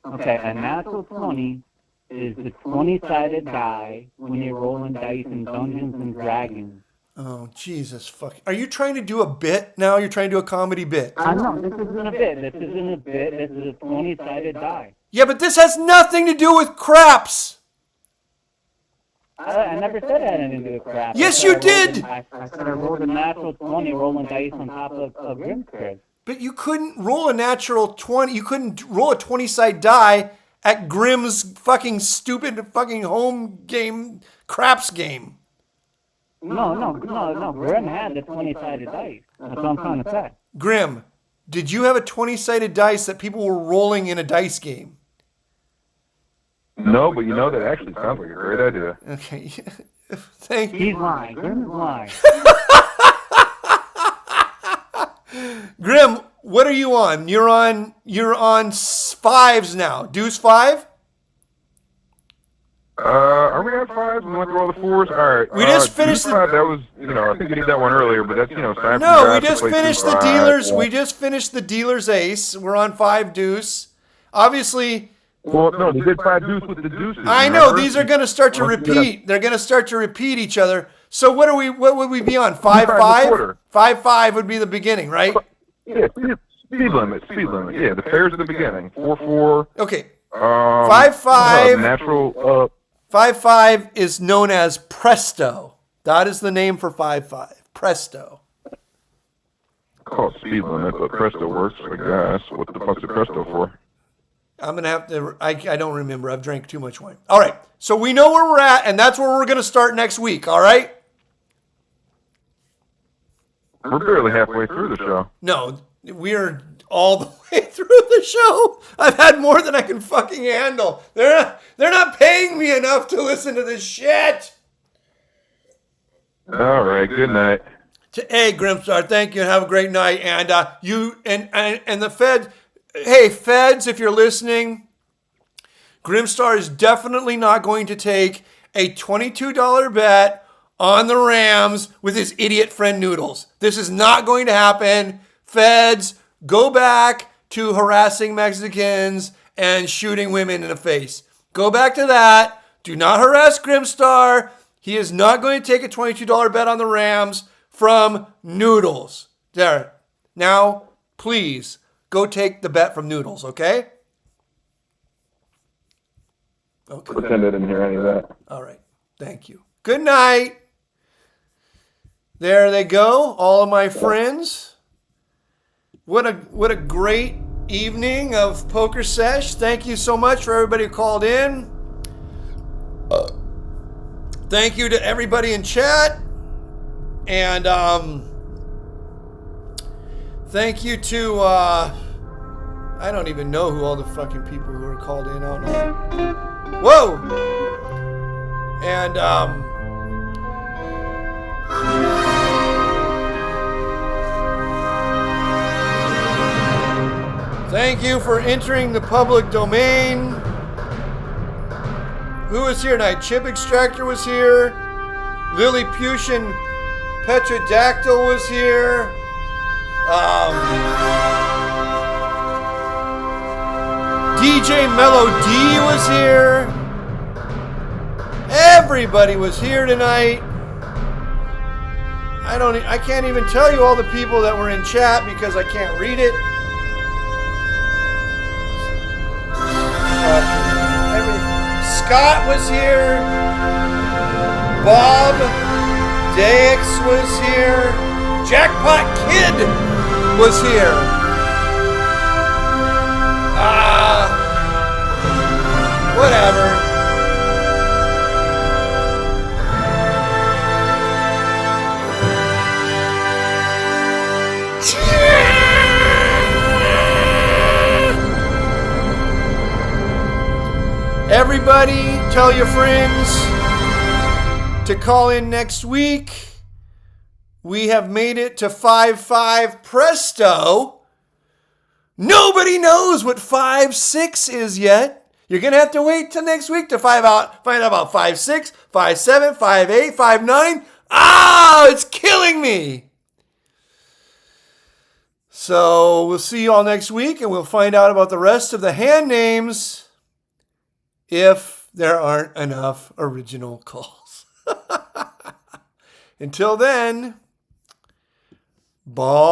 Okay, a natural 20 is the 20-sided die when you're rolling dice in Dungeons and Dragons. Oh, Jesus fuck. Are you trying to do a bit now? You're trying to do a comedy bit. No, this isn't a bit. This is a 20-sided die. Yeah, but this has nothing to do with craps. I never said I had anything to do with crap. Yes, you did. I said I rolled a natural 20 rolling dice on top of Grim's card. But you couldn't roll a natural 20. You couldn't roll a 20-side die at Grimm's fucking stupid fucking home game, craps game. No. Grim had the 20-sided dice. That's what I'm trying to say. Grim, did you have a 20-sided dice that people were rolling in a dice game? No, but you know, that actually sounds like a great idea. Okay. Thank you. He's lying. Grim is lying. Grim, what are you on? You're on fives now. Deuce 5? Are we on 5s? We want to roll the 4s? All right. We just finished that was, I think we did that one earlier, but that's, time No, we just finished the dealers. We just finished the dealer's ace. We're on 5 deuce. Obviously. Well, no, we did 5 deuce with the deuces. I know these are going to start to repeat. They're going to start to repeat each other. So what would we be on? 5-5? 5-5 would be the beginning, right? Yeah, speed limit. Yeah, the pairs at the beginning. 4-4. Okay. 5-5. Natural. 5-5 is known as presto. That is the name for 5-5. Presto. Called speed limit, but presto works, I guess. What the fuck's the presto for? I'm going to have to, I don't remember. I've drank too much wine. All right. So we know where we're at, and that's where we're going to start next week. All right? We're barely halfway through the show. No, we're all the way through the show. I've had more than I can fucking handle. They're not paying me enough to listen to this shit. All right. Good night. Hey, Grimstar, thank you and have a great night. And you and the Feds. Hey, Feds, if you're listening, Grimstar is definitely not going to take a $22 bet on the Rams with his idiot friend Noodles. This is not going to happen. Feds, go back to harassing Mexicans and shooting women in the face. Go back to that. Do not harass Grimstar. He is not going to take a $22 bet on the Rams from Noodles. There. Now, please, go take the bet from Noodles, okay? Okay. Pretend I didn't hear any of that. All right. Thank you. Good night. There they go, all of my friends. What a great evening of Pokersesh. Thank you so much for everybody who called in. Thank you to everybody in chat. And thank you to I don't even know who all the fucking people who are called in. I don't know. Whoa! And thank you for entering the public domain. Who was here tonight? Chip Extractor was here. Lilliputian Petrodactyl was here. DJ Mellow D was here. Everybody was here tonight. I can't even tell you all the people that were in chat because I can't read it. Scott was here. Bob Dax was here. Jackpot Kid was here. Whatever. Everybody, tell your friends to call in next week. We have made it to 5-5 presto. Nobody knows what 5-6 is yet. You're going to have to wait till next week to find out about 5-6, 5-7, 5-8, 5-9. It's killing me. So we'll see you all next week, and we'll find out about the rest of the hand names if there aren't enough original calls. Until then, ball.